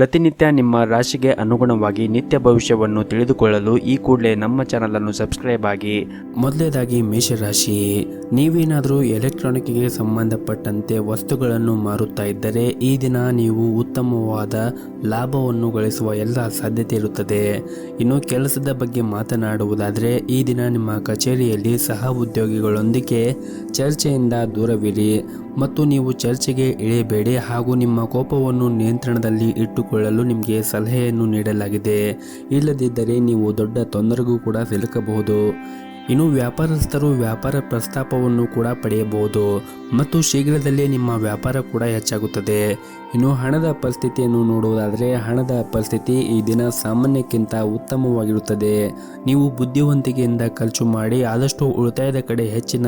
ಪ್ರತಿನಿತ್ಯ ನಿಮ್ಮ ರಾಶಿಗೆ ಅನುಗುಣವಾಗಿ ನಿತ್ಯ ಭವಿಷ್ಯವನ್ನು ತಿಳಿದುಕೊಳ್ಳಲು ಈ ಕೂಡಲೇ ನಮ್ಮ ಚಾನಲನ್ನು ಸಬ್ಸ್ಕ್ರೈಬ್ ಆಗಿ. ಮೊದಲನೇದಾಗಿ ಮೇಷರಾಶಿ, ನೀವೇನಾದರೂ ಎಲೆಕ್ಟ್ರಾನಿಕ್ಗೆ ಸಂಬಂಧಪಟ್ಟಂತೆ ವಸ್ತುಗಳನ್ನು ಮಾರುತ್ತಾ ಇದ್ದರೆ ಈ ದಿನ ನೀವು ಉತ್ತಮವಾದ ಲಾಭವನ್ನು ಗಳಿಸುವ ಎಲ್ಲ ಸಾಧ್ಯತೆ ಇರುತ್ತದೆ. ಇನ್ನು ಕೆಲಸದ ಬಗ್ಗೆ ಮಾತನಾಡುವುದಾದರೆ ಈ ದಿನ ನಿಮ್ಮ ಕಚೇರಿಯಲ್ಲಿ ಸಹ ಉದ್ಯೋಗಿಗಳೊಂದಿಗೆ ಚರ್ಚೆಯಿಂದ ದೂರವಿರಿ ಮತ್ತು ನೀವು ಚರ್ಚೆಗೆ ಇಳಿಯಬೇಡಿ ಹಾಗೂ ನಿಮ್ಮ ಕೋಪವನ್ನು ನಿಯಂತ್ರಣದಲ್ಲಿ ಇಟ್ಟುಕೊಳ್ಳಲು ನಿಮಗೆ ಸಲಹೆಯನ್ನು ನೀಡಲಾಗಿದೆ. ಇಲ್ಲದಿದ್ದರೆ ನೀವು ದೊಡ್ಡ ತೊಂದರೆಗೂ ಕೂಡ ಸಿಲುಕಬಹುದು. ಇನ್ನು ವ್ಯಾಪಾರಸ್ಥರು ವ್ಯಾಪಾರ ಪ್ರಸ್ತಾಪವನ್ನು ಕೂಡ ಪಡೆಯಬಹುದು ಮತ್ತು ಶೀಘ್ರದಲ್ಲೇ ನಿಮ್ಮ ವ್ಯಾಪಾರ ಕೂಡ ಹೆಚ್ಚಾಗುತ್ತದೆ. ಇನ್ನು ಹಣದ ಪರಿಸ್ಥಿತಿಯನ್ನು ನೋಡುವುದಾದರೆ ಹಣದ ಪರಿಸ್ಥಿತಿ ಈ ದಿನ ಸಾಮಾನ್ಯಕ್ಕಿಂತ ಉತ್ತಮವಾಗಿರುತ್ತದೆ. ನೀವು ಬುದ್ಧಿವಂತಿಕೆಯಿಂದ ಖರ್ಚು ಮಾಡಿ ಆದಷ್ಟು ಉಳಿತಾಯದ ಕಡೆ ಹೆಚ್ಚಿನ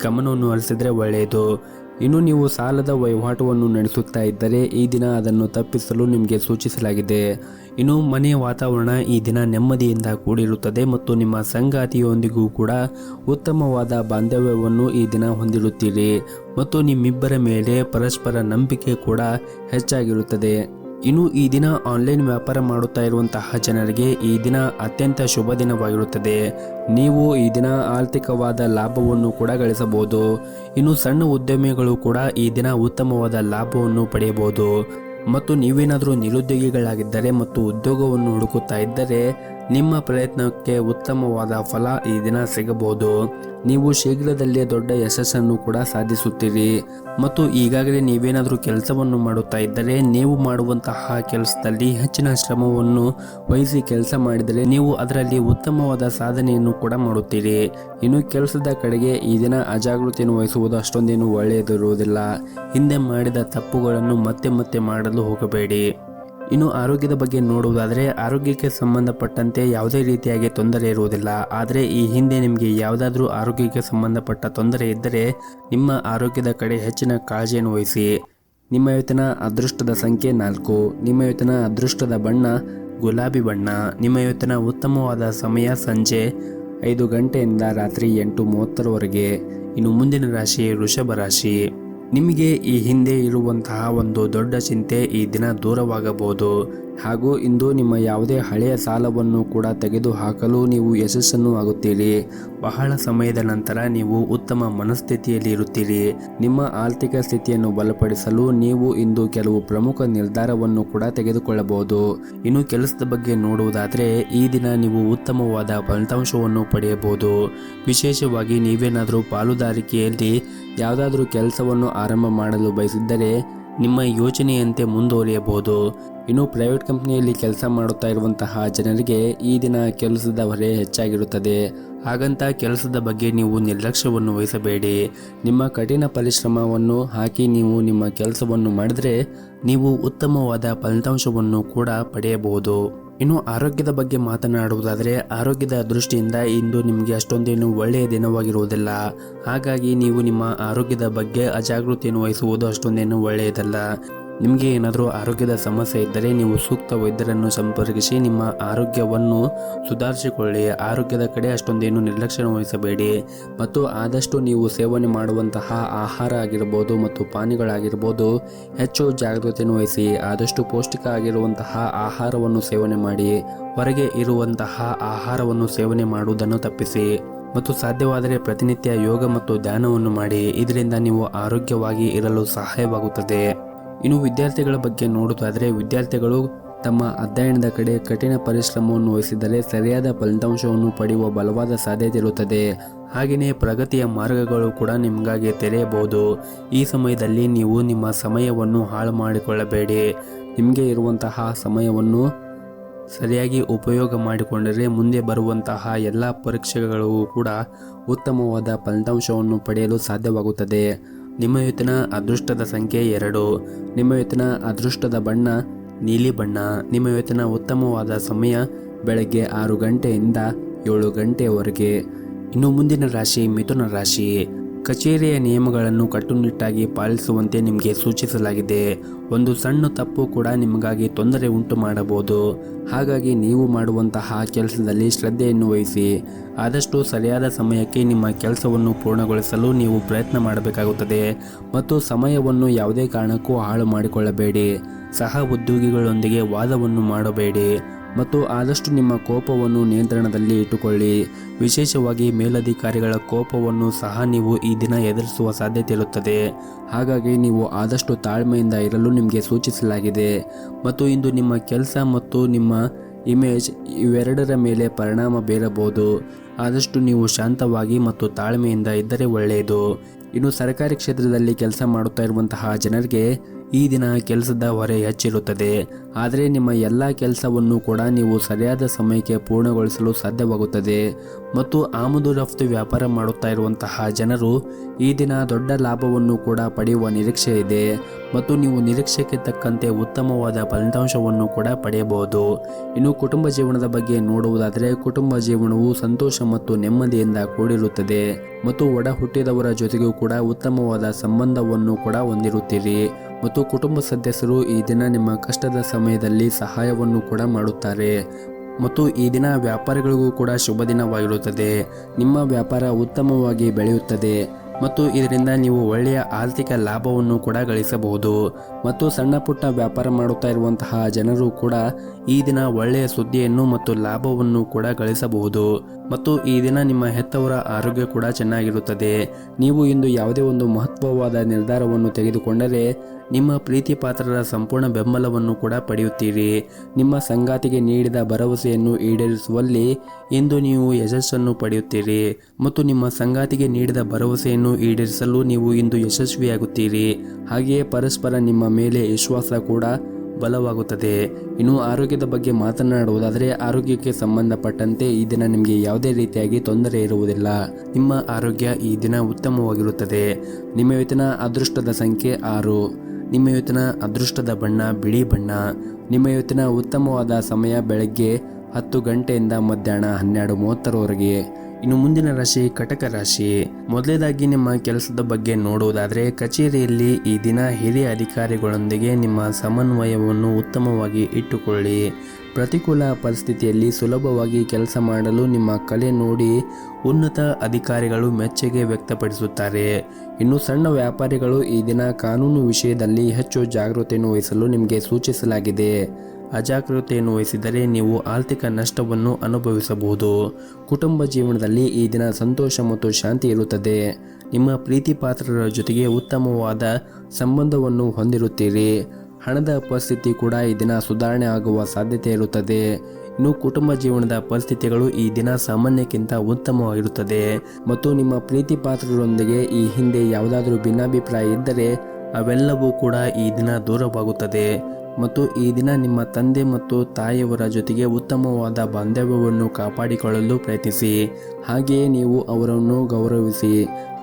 ಗಮನವನ್ನು ಹರಿಸಿದರೆ ಒಳ್ಳೆಯದು. ಇನ್ನು ನೀವು ಸಾಲದ ವಹಿವಾಟವನ್ನು ನಡೆಸುತ್ತಾ ಇದ್ದರೆ ಈ ದಿನ ಅದನ್ನು ತಪ್ಪಿಸಲು ನಿಮಗೆ ಸೂಚಿಸಲಾಗಿದೆ. ಇನ್ನು ಮನೆಯ ವಾತಾವರಣ ಈ ದಿನ ನೆಮ್ಮದಿಯಿಂದ ಕೂಡಿರುತ್ತದೆ ಮತ್ತು ನಿಮ್ಮ ಸಂಗಾತಿಯೊಂದಿಗೂ ಕೂಡ ಉತ್ತಮವಾದ ಬಾಂಧವ್ಯವನ್ನು ಈ ದಿನ ಹೊಂದಿರುತ್ತೀರಿ ಮತ್ತು ನಿಮ್ಮಿಬ್ಬರ ಮೇಲೆ ಪರಸ್ಪರ ನಂಬಿಕೆ ಕೂಡ ಹೆಚ್ಚಾಗಿರುತ್ತದೆ. ಇನ್ನು ಈ ದಿನ ಆನ್ಲೈನ್ ವ್ಯಾಪಾರ ಮಾಡುತ್ತಾ ಇರುವಂತಹ ಜನರಿಗೆ ಈ ದಿನ ಅತ್ಯಂತ ಶುಭ ದಿನವಾಗಿರುತ್ತದೆ. ನೀವು ಈ ದಿನ ಆರ್ಥಿಕವಾದ ಲಾಭವನ್ನು ಕೂಡ ಗಳಿಸಬಹುದು. ಇನ್ನು ಸಣ್ಣ ಉದ್ಯಮಿಗಳು ಕೂಡ ಈ ದಿನ ಉತ್ತಮವಾದ ಲಾಭವನ್ನು ಪಡೆಯಬಹುದು ಮತ್ತು ನೀವೇನಾದರೂ ನಿರುದ್ಯೋಗಿಗಳಾಗಿದ್ದರೆ ಮತ್ತು ಉದ್ಯೋಗವನ್ನು ಹುಡುಕುತ್ತಾ ಇದ್ದರೆ ನಿಮ್ಮ ಪ್ರಯತ್ನಕ್ಕೆ ಉತ್ತಮವಾದ ಫಲ ಈ ದಿನ ಸಿಗಬಹುದು. ನೀವು ಶೀಘ್ರದಲ್ಲೇ ದೊಡ್ಡ ಯಶಸ್ಸನ್ನು ಕೂಡ ಸಾಧಿಸುತ್ತೀರಿ ಮತ್ತು ಈಗಾಗಲೇ ನೀವೇನಾದರೂ ಕೆಲಸವನ್ನು ಮಾಡುತ್ತಾ ಇದ್ದರೆ ನೀವು ಮಾಡುವಂತಹ ಕೆಲಸದಲ್ಲಿ ಹೆಚ್ಚಿನ ಶ್ರಮವನ್ನು ವಹಿಸಿ ಕೆಲಸ ಮಾಡಿದರೆ ನೀವು ಅದರಲ್ಲಿ ಉತ್ತಮವಾದ ಸಾಧನೆಯನ್ನು ಕೂಡ ಮಾಡುತ್ತೀರಿ. ಇನ್ನು ಕೆಲಸದ ಕಡೆಗೆ ಈ ದಿನ ಅಜಾಗೃತಿಯನ್ನು ವಹಿಸುವುದು ಅಷ್ಟೊಂದೇನು ಒಳ್ಳೆಯದಿರುವುದಿಲ್ಲ. ಹಿಂದೆ ಮಾಡಿದ ತಪ್ಪುಗಳನ್ನು ಮತ್ತೆ ಮತ್ತೆ ಮಾಡಲು ಹೋಗಬೇಡಿ. ಇನ್ನು ಆರೋಗ್ಯದ ಬಗ್ಗೆ ನೋಡುವುದಾದರೆ ಆರೋಗ್ಯಕ್ಕೆ ಸಂಬಂಧಪಟ್ಟಂತೆ ಯಾವುದೇ ರೀತಿಯಾಗಿ ತೊಂದರೆ ಇರುವುದಿಲ್ಲ. ಆದರೆ ಈ ಹಿಂದೆ ನಿಮಗೆ ಯಾವುದಾದ್ರೂ ಆರೋಗ್ಯಕ್ಕೆ ಸಂಬಂಧಪಟ್ಟ ತೊಂದರೆ ಇದ್ದರೆ ನಿಮ್ಮ ಆರೋಗ್ಯದ ಕಡೆ ಹೆಚ್ಚಿನ ಕಾಳಜಿಯನ್ನು ವಹಿಸಿ. ನಿಮ್ಮ ಇವತ್ತಿನ ಅದೃಷ್ಟದ ಸಂಖ್ಯೆ 4. ನಿಮ್ಮ ಇವತ್ತಿನ ಅದೃಷ್ಟದ ಬಣ್ಣ ಗುಲಾಬಿ ಬಣ್ಣ. ನಿಮ್ಮ ಇವತ್ತಿನ ಉತ್ತಮವಾದ ಸಮಯ ಸಂಜೆ 5 ಗಂಟೆಯಿಂದ ರಾತ್ರಿ 8:30ರವರೆಗೆ. ಇನ್ನು ಮುಂದಿನ ರಾಶಿ ವೃಷಭ ರಾಶಿ. ನಿಮಗೆ ಈ ಹಿಂದೆ ಇರುವಂತಹ ಒಂದು ದೊಡ್ಡ ಚಿಂತೆ ಈ ದಿನ ದೂರವಾಗಬಹುದು ಹಾಗೂ ಇಂದು ನಿಮ್ಮ ಯಾವುದೇ ಹಳೆಯ ಸಾಲವನ್ನು ಕೂಡ ತೆಗೆದು ಹಾಕಲು ನೀವು ಯಶಸ್ಸನ್ನು ಆಗುತ್ತೀರಿ. ಬಹಳ ಸಮಯದ ನಂತರ ನೀವು ಉತ್ತಮ ಮನಸ್ಥಿತಿಯಲ್ಲಿ ಇರುತ್ತೀರಿ. ನಿಮ್ಮ ಆರ್ಥಿಕ ಸ್ಥಿತಿಯನ್ನು ಬಲಪಡಿಸಲು ನೀವು ಇಂದು ಕೆಲವು ಪ್ರಮುಖ ನಿರ್ಧಾರವನ್ನು ಕೂಡ ತೆಗೆದುಕೊಳ್ಳಬಹುದು. ಇನ್ನು ಕೆಲಸದ ಬಗ್ಗೆ ನೋಡುವುದಾದರೆ ಈ ದಿನ ನೀವು ಉತ್ತಮವಾದ ಫಲಿತಾಂಶವನ್ನು ಪಡೆಯಬಹುದು. ವಿಶೇಷವಾಗಿ ನೀವೇನಾದರೂ ಪಾಲುದಾರಿಕೆಯಲ್ಲಿ ಯಾವುದಾದ್ರೂ ಕೆಲಸವನ್ನು ಆರಂಭ ಮಾಡಲು ಬಯಸಿದ್ದರೆ ನಿಮ್ಮ ಯೋಚನೆಯಂತೆ ಮುಂದುವರಿಯಬಹುದು. ಇನ್ನು ಪ್ರೈವೇಟ್ ಕಂಪನಿಯಲ್ಲಿ ಕೆಲಸ ಮಾಡುತ್ತಾ ಇರುವಂತಹ ಜನರಿಗೆ ಈ ದಿನ ಕೆಲಸದ ಹೊರೆ ಹೆಚ್ಚಾಗಿರುತ್ತದೆ. ಹಾಗಂತ ಕೆಲಸದ ಬಗ್ಗೆ ನೀವು ನಿರ್ಲಕ್ಷ್ಯವನ್ನು ವಹಿಸಬೇಡಿ. ನಿಮ್ಮ ಕಠಿಣ ಪರಿಶ್ರಮವನ್ನು ಹಾಕಿ ನೀವು ನಿಮ್ಮ ಕೆಲಸವನ್ನು ಮಾಡಿದರೆ ನೀವು ಉತ್ತಮವಾದ ಫಲಿತಾಂಶವನ್ನು ಕೂಡ ಪಡೆಯಬಹುದು. ಇನ್ನು ಆರೋಗ್ಯದ ಬಗ್ಗೆ ಮಾತನಾಡುವುದಾದರೆ ಆರೋಗ್ಯದ ದೃಷ್ಟಿಯಿಂದ ಇಂದು ನಿಮಗೆ ಅಷ್ಟೊಂದೇನು ಒಳ್ಳೆಯ ದಿನವಾಗಿರುವುದಿಲ್ಲ. ಹಾಗಾಗಿ ನೀವು ನಿಮ್ಮ ಆರೋಗ್ಯದ ಬಗ್ಗೆ ಅಜಾಗೃತಿಯನ್ನು ವಹಿಸುವುದು ಅಷ್ಟೊಂದೇನು ಒಳ್ಳೆಯದಲ್ಲ. ನಿಮಗೆ ಏನಾದರೂ ಆರೋಗ್ಯದ ಸಮಸ್ಯೆ ಇದ್ದರೆ ನೀವು ಸೂಕ್ತ ವೈದ್ಯರನ್ನು ಸಂಪರ್ಕಿಸಿ ನಿಮ್ಮ ಆರೋಗ್ಯವನ್ನು ಸುಧಾರಿಸಿಕೊಳ್ಳಿ. ಆರೋಗ್ಯದ ಕಡೆ ಅಷ್ಟೊಂದೇನು ನಿರ್ಲಕ್ಷ್ಯ ವಹಿಸಬೇಡಿ ಮತ್ತು ಆದಷ್ಟು ನೀವು ಸೇವನೆ ಮಾಡುವಂತಹ ಆಹಾರ ಆಗಿರ್ಬೋದು ಮತ್ತು ಪಾನೀಯಗಳಾಗಿರ್ಬೋದು ಹೆಚ್ಚು ಜಾಗೃತಿಯನ್ನು ವಹಿಸಿ. ಆದಷ್ಟು ಪೌಷ್ಟಿಕ ಆಗಿರುವಂತಹ ಆಹಾರವನ್ನು ಸೇವನೆ ಮಾಡಿ. ಹೊರಗೆ ಇರುವಂತಹ ಆಹಾರವನ್ನು ಸೇವನೆ ಮಾಡುವುದನ್ನು ತಪ್ಪಿಸಿ ಮತ್ತು ಸಾಧ್ಯವಾದರೆ ಪ್ರತಿನಿತ್ಯ ಯೋಗ ಮತ್ತು ಧ್ಯಾನವನ್ನು ಮಾಡಿ. ಇದರಿಂದ ನೀವು ಆರೋಗ್ಯವಾಗಿ ಇರಲು ಸಹಾಯವಾಗುತ್ತದೆ. ಇನ್ನು ವಿದ್ಯಾರ್ಥಿಗಳ ಬಗ್ಗೆ ನೋಡುವುದಾದರೆ ವಿದ್ಯಾರ್ಥಿಗಳು ತಮ್ಮ ಅಧ್ಯಯನದ ಕಡೆ ಕಠಿಣ ಪರಿಶ್ರಮವನ್ನು ವಹಿಸಿದರೆ ಸರಿಯಾದ ಫಲಿತಾಂಶವನ್ನು ಪಡೆಯುವ ಬಲವಾದ ಸಾಧ್ಯತೆ ಇರುತ್ತದೆ. ಹಾಗೆಯೇ ಪ್ರಗತಿಯ ಮಾರ್ಗಗಳು ಕೂಡ ನಿಮಗಾಗಿ ತೆರೆಯಬಹುದು. ಈ ಸಮಯದಲ್ಲಿ ನೀವು ನಿಮ್ಮ ಸಮಯವನ್ನು ಹಾಳು ಮಾಡಿಕೊಳ್ಳಬೇಡಿ. ನಿಮಗೆ ಇರುವಂತಹ ಸಮಯವನ್ನು ಸರಿಯಾಗಿ ಉಪಯೋಗ ಮಾಡಿಕೊಂಡರೆ ಮುಂದೆ ಬರುವಂತಹ ಎಲ್ಲ ಪರೀಕ್ಷೆಗಳಿಗೂ ಕೂಡ ಉತ್ತಮವಾದ ಫಲಿತಾಂಶವನ್ನು ಪಡೆಯಲು ಸಾಧ್ಯವಾಗುತ್ತದೆ. ನಿಮ್ಮ ಇವತ್ತಿನ ಅದೃಷ್ಟದ ಸಂಖ್ಯೆ 2. ನಿಮ್ಮ ಇವತ್ತಿನ ಅದೃಷ್ಟದ ಬಣ್ಣ ನೀಲಿ ಬಣ್ಣ. ನಿಮ್ಮ ಇವತ್ತಿನ ಉತ್ತಮವಾದ ಸಮಯ ಬೆಳಗ್ಗೆ 6 ಗಂಟೆಯಿಂದ 7 ಗಂಟೆಯವರೆಗೆ. ಇನ್ನು ಮುಂದಿನ ರಾಶಿ ಮಿಥುನ ರಾಶಿ. ಕಚೇರಿಯ ನಿಯಮಗಳನ್ನು ಕಟ್ಟುನಿಟ್ಟಾಗಿ ಪಾಲಿಸುವಂತೆ ನಿಮಗೆ ಸೂಚಿಸಲಾಗಿದೆ. ಒಂದು ಸಣ್ಣ ತಪ್ಪು ಕೂಡ ನಿಮಗಾಗಿ ತೊಂದರೆ ಉಂಟು ಮಾಡಬಹುದು. ಹಾಗಾಗಿ ನೀವು ಮಾಡುವಂತಹ ಕೆಲಸದಲ್ಲಿ ಶ್ರದ್ಧೆಯನ್ನು ವಹಿಸಿ ಆದಷ್ಟು ಸರಿಯಾದ ಸಮಯಕ್ಕೆ ನಿಮ್ಮ ಕೆಲಸವನ್ನು ಪೂರ್ಣಗೊಳಿಸಲು ನೀವು ಪ್ರಯತ್ನ ಮಾಡಬೇಕಾಗುತ್ತದೆ ಮತ್ತು ಸಮಯವನ್ನು ಯಾವುದೇ ಕಾರಣಕ್ಕೂ ಹಾಳು ಮಾಡಿಕೊಳ್ಳಬೇಡಿ. ಸಹ ಉದ್ಯೋಗಿಗಳೊಂದಿಗೆ ವಾದವನ್ನು ಮಾಡಬೇಡಿ ಮತ್ತು ಆದಷ್ಟು ನಿಮ್ಮ ಕೋಪವನ್ನು ನಿಯಂತ್ರಣದಲ್ಲಿ ಇಟ್ಟುಕೊಳ್ಳಿ. ವಿಶೇಷವಾಗಿ ಮೇಲಧಿಕಾರಿಗಳ ಕೋಪವನ್ನು ಸಹ ನೀವು ಈ ದಿನ ಎದುರಿಸುವ ಸಾಧ್ಯತೆ ಇರುತ್ತದೆ. ಹಾಗಾಗಿ ನೀವು ಆದಷ್ಟು ತಾಳ್ಮೆಯಿಂದ ಇರಲು ನಿಮಗೆ ಸೂಚಿಸಲಾಗಿದೆ ಮತ್ತು ಇಂದು ನಿಮ್ಮ ಕೆಲಸ ಮತ್ತು ನಿಮ್ಮ ಇಮೇಜ್ ಇವೆರಡರ ಮೇಲೆ ಪರಿಣಾಮ ಬೀರಬಹುದು. ಆದಷ್ಟು ನೀವು ಶಾಂತವಾಗಿ ಮತ್ತು ತಾಳ್ಮೆಯಿಂದ ಇದ್ದರೆ ಒಳ್ಳೆಯದು. ಇನ್ನು ಸರ್ಕಾರಿ ಕ್ಷೇತ್ರದಲ್ಲಿ ಕೆಲಸ ಮಾಡುತ್ತಾ ಇರುವಂತಹ ಜನರಿಗೆ ಈ ದಿನ ಕೆಲಸದ ಹೊರೆ ಹೆಚ್ಚಿರುತ್ತದೆ. ಆದರೆ ನಿಮ್ಮ ಎಲ್ಲ ಕೆಲಸವನ್ನು ಕೂಡ ನೀವು ಸರಿಯಾದ ಸಮಯಕ್ಕೆ ಪೂರ್ಣಗೊಳಿಸಲು ಸಾಧ್ಯವಾಗುತ್ತದೆ ಮತ್ತು ಆಮದು ರಫ್ತು ವ್ಯಾಪಾರ ಮಾಡುತ್ತಾ ಇರುವಂತಹ ಜನರು ಈ ದಿನ ದೊಡ್ಡ ಲಾಭವನ್ನು ಕೂಡ ಪಡೆಯುವ ನಿರೀಕ್ಷೆ ಇದೆ ಮತ್ತು ನೀವು ನಿರೀಕ್ಷೆಗೆ ತಕ್ಕಂತೆ ಉತ್ತಮವಾದ ಫಲಿತಾಂಶವನ್ನು ಕೂಡ ಪಡೆಯಬಹುದು. ಇನ್ನು ಕುಟುಂಬ ಜೀವನದ ಬಗ್ಗೆ ನೋಡುವುದಾದರೆ ಕುಟುಂಬ ಜೀವನವು ಸಂತೋಷ ಮತ್ತು ನೆಮ್ಮದಿಯಿಂದ ಕೂಡಿರುತ್ತದೆ ಮತ್ತು ಒಡ ಹುಟ್ಟಿದವರ ಜೊತೆಗೂ ಕೂಡ ಉತ್ತಮವಾದ ಸಂಬಂಧವನ್ನು ಕೂಡ ಹೊಂದಿರುತ್ತೀರಿ ಮತ್ತು ಕುಟುಂಬ ಸದಸ್ಯರು ಈ ದಿನ ನಿಮ್ಮ ಕಷ್ಟದ ಸಮಯದಲ್ಲಿ ಸಹಾಯವನ್ನು ಕೂಡ ಮಾಡುತ್ತಾರೆ ಮತ್ತು ಈ ದಿನ ವ್ಯಾಪಾರಿಗಳಿಗೂ ಕೂಡ ಶುಭ ದಿನವಾಗಿರುತ್ತದೆ. ನಿಮ್ಮ ವ್ಯಾಪಾರ ಉತ್ತಮವಾಗಿ ಬೆಳೆಯುತ್ತದೆ ಮತ್ತು ಇದರಿಂದ ನೀವು ಒಳ್ಳೆಯ ಆರ್ಥಿಕ ಲಾಭವನ್ನು ಕೂಡ ಗಳಿಸಬಹುದು ಮತ್ತು ಸಣ್ಣ ಪುಟ್ಟ ವ್ಯಾಪಾರ ಮಾಡುತ್ತಾ ಇರುವಂತಹ ಜನರು ಕೂಡ ಈ ದಿನ ಒಳ್ಳೆಯ ಸುದ್ದಿಯನ್ನು ಮತ್ತು ಲಾಭವನ್ನು ಕೂಡ ಗಳಿಸಬಹುದು ಮತ್ತು ಈ ದಿನ ನಿಮ್ಮ ಹೆತ್ತವರ ಆರೋಗ್ಯ ಕೂಡ ಚೆನ್ನಾಗಿರುತ್ತದೆ. ನೀವು ಇಂದು ಯಾವುದೇ ಒಂದು ಮಹತ್ವವಾದ ನಿರ್ಧಾರವನ್ನು ತೆಗೆದುಕೊಂಡರೆ ನಿಮ್ಮ ಪ್ರೀತಿ ಪಾತ್ರರ ಸಂಪೂರ್ಣ ಬೆಂಬಲವನ್ನು ಕೂಡ ಪಡೆಯುತ್ತೀರಿ. ನಿಮ್ಮ ಸಂಗಾತಿಗೆ ನೀಡಿದ ಭರವಸೆಯನ್ನು ಈಡೇರಿಸುವಲ್ಲಿ ಇಂದು ನೀವು ಯಶಸ್ಸನ್ನು ಪಡೆಯುತ್ತೀರಿ ಮತ್ತು ನಿಮ್ಮ ಸಂಗಾತಿಗೆ ನೀಡಿದ ಭರವಸೆಯನ್ನು ಈಡೇರಿಸಲು ನೀವು ಇಂದು ಯಶಸ್ವಿಯಾಗುತ್ತೀರಿ. ಹಾಗೆಯೇ ಪರಸ್ಪರ ನಿಮ್ಮ ಮೇಲೆ ವಿಶ್ವಾಸ ಕೂಡ ಬಲವಾಗುತ್ತದೆ. ಇನ್ನು ಆರೋಗ್ಯದ ಬಗ್ಗೆ ಮಾತನಾಡುವುದಾದರೆ ಆರೋಗ್ಯಕ್ಕೆ ಸಂಬಂಧಪಟ್ಟಂತೆ ಈ ದಿನ ನಿಮಗೆ ಯಾವುದೇ ರೀತಿಯಾಗಿ ತೊಂದರೆ ಇರುವುದಿಲ್ಲ. ನಿಮ್ಮ ಆರೋಗ್ಯ ಈ ದಿನ ಉತ್ತಮವಾಗಿರುತ್ತದೆ. ನಿಮ್ಮ ಇವತ್ತಿನ ಅದೃಷ್ಟದ ಸಂಖ್ಯೆ 6. ನಿಮ್ಮ ಇವತ್ತಿನ ಅದೃಷ್ಟದ ಬಣ್ಣ ಬಿಳಿ ಬಣ್ಣ. ನಿಮ್ಮ ಇವತ್ತಿನ ಉತ್ತಮವಾದ ಸಮಯ ಬೆಳಗ್ಗೆ 10 ಗಂಟೆಯಿಂದ ಮಧ್ಯಾಹ್ನ 12:30ರವರೆಗೆ. ಇನ್ನು ಮುಂದಿನ ರಾಶಿ ಕಟಕ ರಾಶಿ. ಮೊದಲೇದಾಗಿ ನಿಮ್ಮ ಕೆಲಸದ ಬಗ್ಗೆ ನೋಡುವುದಾದರೆ ಕಚೇರಿಯಲ್ಲಿ ಈ ದಿನ ಹಿರಿಯ ಅಧಿಕಾರಿಗಳೊಂದಿಗೆ ನಿಮ್ಮ ಸಮನ್ವಯವನ್ನು ಉತ್ತಮವಾಗಿ ಇಟ್ಟುಕೊಳ್ಳಿ. ಪ್ರತಿಕೂಲ ಪರಿಸ್ಥಿತಿಯಲ್ಲಿ ಸುಲಭವಾಗಿ ಕೆಲಸ ಮಾಡಲು ನಿಮ್ಮ ಕಲೆ ನೋಡಿ ಉನ್ನತ ಅಧಿಕಾರಿಗಳು ಮೆಚ್ಚುಗೆ ವ್ಯಕ್ತಪಡಿಸುತ್ತಾರೆ. ಇನ್ನು ಸಣ್ಣ ವ್ಯಾಪಾರಿಗಳು ಈ ದಿನ ಕಾನೂನು ವಿಷಯದಲ್ಲಿ ಹೆಚ್ಚು ಜಾಗೃತೆಯನ್ನು ವಹಿಸಲು ನಿಮಗೆ ಸೂಚಿಸಲಾಗಿದೆ. ಅಜಾಗರೂಕತೆಯನ್ನು ವಹಿಸಿದರೆ ನೀವು ಆರ್ಥಿಕ ನಷ್ಟವನ್ನು ಅನುಭವಿಸಬಹುದು. ಕುಟುಂಬ ಜೀವನದಲ್ಲಿ ಈ ದಿನ ಸಂತೋಷ ಮತ್ತು ಶಾಂತಿ ಇರುತ್ತದೆ. ನಿಮ್ಮ ಪ್ರೀತಿ ಪಾತ್ರರ ಜೊತೆಗೆ ಉತ್ತಮವಾದ ಸಂಬಂಧವನ್ನು ಹೊಂದಿರುತ್ತೀರಿ. ಹಣದ ಪರಿಸ್ಥಿತಿ ಕೂಡ ಈ ದಿನ ಸುಧಾರಣೆ ಆಗುವ ಸಾಧ್ಯತೆ ಇರುತ್ತದೆ. ಇನ್ನು ಕುಟುಂಬ ಜೀವನದ ಪರಿಸ್ಥಿತಿಗಳು ಈ ದಿನ ಸಾಮಾನ್ಯಕ್ಕಿಂತ ಉತ್ತಮವಾಗಿರುತ್ತದೆ ಮತ್ತು ನಿಮ್ಮ ಪ್ರೀತಿ ಪಾತ್ರರೊಂದಿಗೆ ಈ ಹಿಂದೆ ಯಾವುದಾದರೂ ಭಿನ್ನಾಭಿಪ್ರಾಯ ಇದ್ದರೆ ಅವೆಲ್ಲವೂ ಕೂಡ ಈ ದಿನ ದೂರವಾಗುತ್ತದೆ ಮತ್ತು ಈ ದಿನ ನಿಮ್ಮ ತಂದೆ ಮತ್ತು ತಾಯಿಯವರ ಜೊತೆಗೆ ಉತ್ತಮವಾದ ಬಾಂಧವ್ಯವನ್ನು ಕಾಪಾಡಿಕೊಳ್ಳಲು ಪ್ರಯತ್ನಿಸಿ. ಹಾಗೆಯೇ ನೀವು ಅವರನ್ನು ಗೌರವಿಸಿ.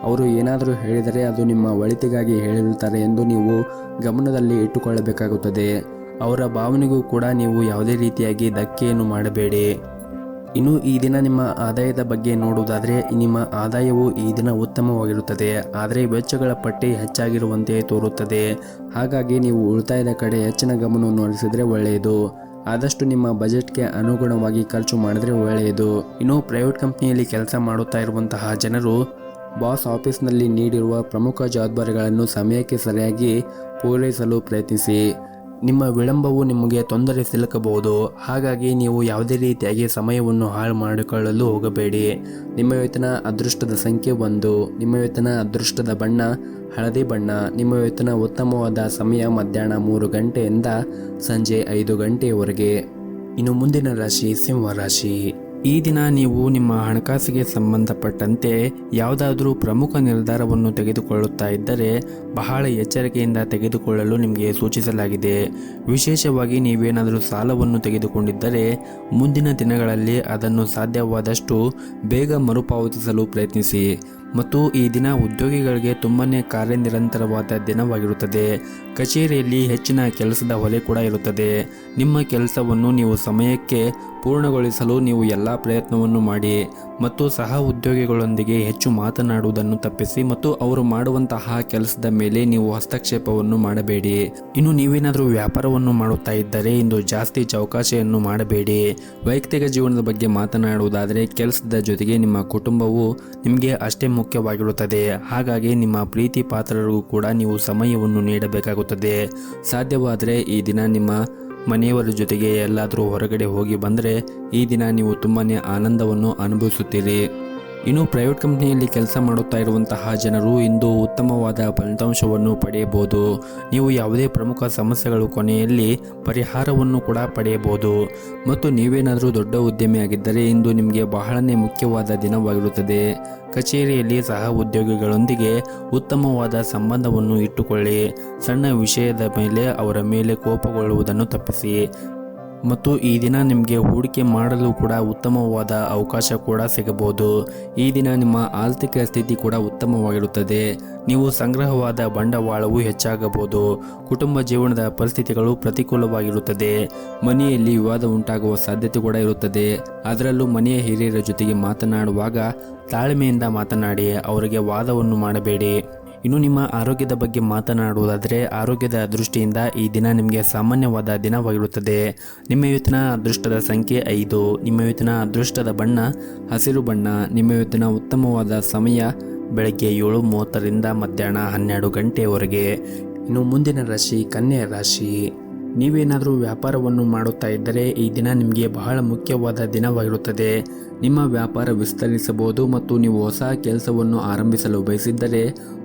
ಅವರು ಏನಾದರೂ ಹೇಳಿದರೆ ಅದು ನಿಮ್ಮ ಒಳಿತಿಗಾಗಿ ಹೇಳಿರುತ್ತಾರೆ ಎಂದು ನೀವು ಗಮನದಲ್ಲಿ ಇಟ್ಟುಕೊಳ್ಳಬೇಕಾಗುತ್ತದೆ. ಅವರ ಭಾವನೆಗೂ ಕೂಡ ನೀವು ಯಾವುದೇ ರೀತಿಯಾಗಿ ಧಕ್ಕೆಯನ್ನು ಮಾಡಬೇಡಿ. ಇನ್ನು ಈ ದಿನ ನಿಮ್ಮ ಆದಾಯದ ಬಗ್ಗೆ ನೋಡುವುದಾದರೆ ನಿಮ್ಮ ಆದಾಯವು ಈ ದಿನ ಉತ್ತಮವಾಗಿರುತ್ತದೆ. ಆದರೆ ವೆಚ್ಚಗಳ ಪಟ್ಟಿ ಹೆಚ್ಚಾಗಿರುವಂತೆ ತೋರುತ್ತದೆ. ಹಾಗಾಗಿ ನೀವು ಉಳಿತಾಯದ ಕಡೆ ಹೆಚ್ಚಿನ ಗಮನವನ್ನು ಹರಿಸಿದರೆ ಒಳ್ಳೆಯದು. ಆದಷ್ಟು ನಿಮ್ಮ ಬಜೆಟ್ಗೆ ಅನುಗುಣವಾಗಿ ಖರ್ಚು ಮಾಡಿದರೆ ಒಳ್ಳೆಯದು. ಇನ್ನು ಪ್ರೈವೇಟ್ ಕಂಪ್ನಿಯಲ್ಲಿ ಕೆಲಸ ಮಾಡುತ್ತಾ ಇರುವಂತಹ ಜನರು ಬಾಸ್ ಆಫೀಸ್ನಲ್ಲಿ ನೀಡಿರುವ ಪ್ರಮುಖ ಜವಾಬ್ದಾರಿಗಳನ್ನು ಸಮಯಕ್ಕೆ ಸರಿಯಾಗಿ ಪೂರೈಸಲು ಪ್ರಯತ್ನಿಸಿ. ನಿಮ್ಮ ವಿಳಂಬವು ನಿಮಗೆ ತೊಂದರೆ ಸಿಲುಕಬಹುದು. ಹಾಗಾಗಿ ನೀವು ಯಾವುದೇ ರೀತಿಯಾಗಿ ಸಮಯವನ್ನು ಹಾಳು ಮಾಡಿಕೊಳ್ಳಲು ಹೋಗಬೇಡಿ. ನಿಮ್ಮ ಇವತ್ತಿನ ಅದೃಷ್ಟದ ಸಂಖ್ಯೆ 1. ನಿಮ್ಮ ಇವತ್ತಿನ ಅದೃಷ್ಟದ ಬಣ್ಣ ಹಳದಿ ಬಣ್ಣ. ನಿಮ್ಮ ಇವತ್ತಿನ ಉತ್ತಮವಾದ ಸಮಯ ಮಧ್ಯಾಹ್ನ 3 ಗಂಟೆಯಿಂದ ಸಂಜೆ 5 ಗಂಟೆಯವರೆಗೆ. ಇನ್ನು ಮುಂದಿನ ರಾಶಿ ಸಿಂಹ ರಾಶಿ. ಈ ದಿನ ನೀವು ನಿಮ್ಮ ಹಣಕಾಸಿಗೆ ಸಂಬಂಧಪಟ್ಟಂತೆ ಯಾವುದಾದ್ರೂ ಪ್ರಮುಖ ನಿರ್ಧಾರವನ್ನು ತೆಗೆದುಕೊಳ್ಳುತ್ತಾ ಇದ್ದರೆ ಬಹಳ ಎಚ್ಚರಿಕೆಯಿಂದ ತೆಗೆದುಕೊಳ್ಳಲು ನಿಮಗೆ ಸೂಚಿಸಲಾಗಿದೆ. ವಿಶೇಷವಾಗಿ ನೀವೇನಾದರೂ ಸಾಲವನ್ನು ತೆಗೆದುಕೊಂಡಿದ್ದರೆ ಮುಂದಿನ ದಿನಗಳಲ್ಲಿ ಅದನ್ನು ಸಾಧ್ಯವಾದಷ್ಟು ಬೇಗ ಮರುಪಾವತಿಸಲು ಪ್ರಯತ್ನಿಸಿ ಮತ್ತು ಈ ದಿನ ಉದ್ಯೋಗಿಗಳಿಗೆ ತುಂಬನೇ ಕಾರ್ಯನಿರಂತರವಾದ ದಿನವಾಗಿರುತ್ತದೆ. ಕಚೇರಿಯಲ್ಲಿ ಹೆಚ್ಚಿನ ಕೆಲಸದ ಹೊರೆ ಕೂಡ ಇರುತ್ತದೆ. ನಿಮ್ಮ ಕೆಲಸವನ್ನು ನೀವು ಸಮಯಕ್ಕೆ ಪೂರ್ಣಗೊಳಿಸಲು ನೀವು ಎಲ್ಲ ಪ್ರಯತ್ನವನ್ನು ಮಾಡಿ ಮತ್ತು ಸಹ ಉದ್ಯೋಗಿಗಳೊಂದಿಗೆ ಹೆಚ್ಚು ಮಾತನಾಡುವುದನ್ನು ತಪ್ಪಿಸಿ ಮತ್ತು ಅವರು ಮಾಡುವಂತಹ ಕೆಲಸದ ಮೇಲೆ ನೀವು ಹಸ್ತಕ್ಷೇಪವನ್ನು ಮಾಡಬೇಡಿ. ಇನ್ನು ನೀವೇನಾದರೂ ವ್ಯಾಪಾರವನ್ನು ಮಾಡುತ್ತಾ ಇದ್ದರೆ ಇಂದು ಜಾಸ್ತಿ ಚೌಕಾಶಿಯನ್ನು ಮಾಡಬೇಡಿ. ವೈಯಕ್ತಿಕ ಜೀವನದ ಬಗ್ಗೆ ಮಾತನಾಡುವುದಾದರೆ ಕೆಲಸದ ಜೊತೆಗೆ ನಿಮ್ಮ ಕುಟುಂಬವು ನಿಮಗೆ ಅಷ್ಟೇ ಮುಖ್ಯವಾಗಿರುತ್ತದೆ. ಹಾಗಾಗಿ ನಿಮ್ಮ ಪ್ರೀತಿ ಪಾತ್ರರಿಗೂ ಕೂಡ ನೀವು ಸಮಯವನ್ನು ನೀಡಬೇಕಾಗುತ್ತದೆ. ಸಾಧ್ಯವಾದರೆ ಈ ದಿನ ನಿಮ್ಮ ಮನೆಯವರ ಜೊತೆಗೆ ಎಲ್ಲಾದರೂ ಹೊರಗಡೆ ಹೋಗಿ ಬಂದರೆ ಈ ದಿನ ನೀವು ತುಂಬಾ ಆನಂದವನ್ನು ಅನುಭವಿಸುತ್ತೀರಿ. ಇನ್ನು ಪ್ರೈವೇಟ್ ಕಂಪ್ನಿಯಲ್ಲಿ ಕೆಲಸ ಮಾಡುತ್ತಾ ಇರುವಂತಹ ಜನರು ಇಂದು ಉತ್ತಮವಾದ ಫಲಿತಾಂಶವನ್ನು ಪಡೆಯಬಹುದು. ನೀವು ಯಾವುದೇ ಪ್ರಮುಖ ಸಮಸ್ಯೆಗಳು ಕೊನೆಯಲ್ಲಿ ಪರಿಹಾರವನ್ನು ಕೂಡ ಪಡೆಯಬಹುದು. ಮತ್ತು ನೀವೇನಾದರೂ ದೊಡ್ಡ ಉದ್ಯಮಿಯಾಗಿದ್ದರೆ ಇಂದು ನಿಮಗೆ ಬಹಳನೇ ಮುಖ್ಯವಾದ ದಿನವಾಗಿರುತ್ತದೆ. ಕಚೇರಿಯಲ್ಲಿ ಸಹ ಉದ್ಯೋಗಿಗಳೊಂದಿಗೆ ಉತ್ತಮವಾದ ಸಂಬಂಧವನ್ನು ಇಟ್ಟುಕೊಳ್ಳಿ. ಸಣ್ಣ ವಿಷಯದ ಮೇಲೆ ಅವರ ಮೇಲೆ ಕೋಪಗೊಳ್ಳುವುದನ್ನು ತಪ್ಪಿಸಿ. ಮತ್ತು ಈ ದಿನ ನಿಮಗೆ ಹೂಡಿಕೆ ಮಾಡಲು ಕೂಡ ಉತ್ತಮವಾದ ಅವಕಾಶ ಕೂಡ ಸಿಗಬಹುದು. ಈ ದಿನ ನಿಮ್ಮ ಆರ್ಥಿಕ ಸ್ಥಿತಿ ಕೂಡ ಉತ್ತಮವಾಗಿರುತ್ತದೆ. ನೀವು ಸಂಗ್ರಹವಾದ ಬಂಡವಾಳವು ಹೆಚ್ಚಾಗಬಹುದು. ಕುಟುಂಬ ಜೀವನದ ಪರಿಸ್ಥಿತಿಗಳು ಪ್ರತಿಕೂಲವಾಗಿರುತ್ತದೆ. ಮನೆಯಲ್ಲಿ ವಿವಾದ ಉಂಟಾಗುವ ಸಾಧ್ಯತೆ ಕೂಡ ಇರುತ್ತದೆ. ಅದರಲ್ಲೂ ಮನೆಯ ಹಿರಿಯರ ಜೊತೆಗೆ ಮಾತನಾಡುವಾಗ ತಾಳ್ಮೆಯಿಂದ ಮಾತನಾಡಿ, ಅವರಿಗೆ ವಾದವನ್ನು ಮಾಡಬೇಡಿ. ಇನ್ನು ನಿಮ್ಮ ಆರೋಗ್ಯದ ಬಗ್ಗೆ ಮಾತನಾಡುವುದಾದರೆ ಆರೋಗ್ಯದ ದೃಷ್ಟಿಯಿಂದ ಈ ದಿನ ನಿಮಗೆ ಸಾಮಾನ್ಯವಾದ ದಿನವಾಗಿರುತ್ತದೆ. ನಿಮ್ಮ ಇವತ್ತಿನ ಅದೃಷ್ಟದ ಸಂಖ್ಯೆ 5. ನಿಮ್ಮ ಇವತ್ತಿನ ಅದೃಷ್ಟದ ಬಣ್ಣ ಹಸಿರು ಬಣ್ಣ. ನಿಮ್ಮ ಇವತ್ತಿನ ಉತ್ತಮವಾದ ಸಮಯ ಬೆಳಗ್ಗೆ 7:30ರಿಂದ ಮಧ್ಯಾಹ್ನ 12 ಗಂಟೆಯವರೆಗೆ. ಇನ್ನು ಮುಂದಿನ ರಾಶಿ ಕನ್ಯಾ ರಾಶಿ. ನೀವೇನಾದರೂ ವ್ಯಾಪಾರವನ್ನು ಮಾಡುತ್ತಾ ಇದ್ದರೆ ಈ ದಿನ ನಿಮಗೆ ಬಹಳ ಮುಖ್ಯವಾದ ದಿನವಾಗಿರುತ್ತದೆ. ನಿಮ್ಮ ವ್ಯಾಪಾರ ವಿಸ್ತರಿಸಬಹುದು ಮತ್ತು ನೀವು ಹೊಸ ಕೆಲಸವನ್ನು ಆರಂಭಿಸಲು ಬಯಸಿದ್ದರೆ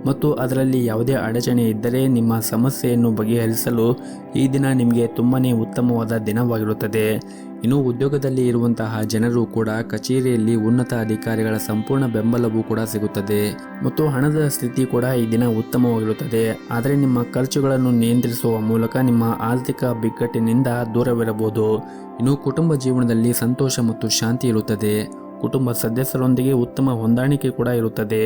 ಮತ್ತು ಅದರಲ್ಲಿ ಯಾವುದೇ ಅಡಚಣೆ ಇದ್ದರೆ ನಿಮ್ಮ ಸಮಸ್ಯೆಯನ್ನು ಬಗೆಹರಿಸಲು ಈ ದಿನ ನಿಮಗೆ ತುಂಬಾ ಉತ್ತಮವಾದ ದಿನವಾಗಿರುತ್ತದೆ. ಇನ್ನು ಉದ್ಯೋಗದಲ್ಲಿ ಇರುವಂತಹ ಜನರು ಕೂಡ ಕಚೇರಿಯಲ್ಲಿ ಉನ್ನತ ಅಧಿಕಾರಿಗಳ ಸಂಪೂರ್ಣ ಬೆಂಬಲವೂ ಕೂಡ ಸಿಗುತ್ತದೆ ಮತ್ತು ಹಣದ ಸ್ಥಿತಿ ಕೂಡ ಈ ದಿನ ಉತ್ತಮವಾಗಿರುತ್ತದೆ. ಆದರೆ ನಿಮ್ಮ ಖರ್ಚುಗಳನ್ನು ನಿಯಂತ್ರಿಸುವ ಮೂಲಕ ನಿಮ್ಮ ಆರ್ಥಿಕ ಬಿಕ್ಕಟ್ಟಿನಿಂದ ದೂರವಿರಬಹುದು. ಇನ್ನು ಕುಟುಂಬ ಜೀವನದಲ್ಲಿ ಸಂತೋಷ ಮತ್ತು ಶಾಂತಿ ಇರುತ್ತದೆ. ಕುಟುಂಬ ಸದಸ್ಯರೊಂದಿಗೆ ಉತ್ತಮ ಹೊಂದಾಣಿಕೆ ಕೂಡ ಇರುತ್ತದೆ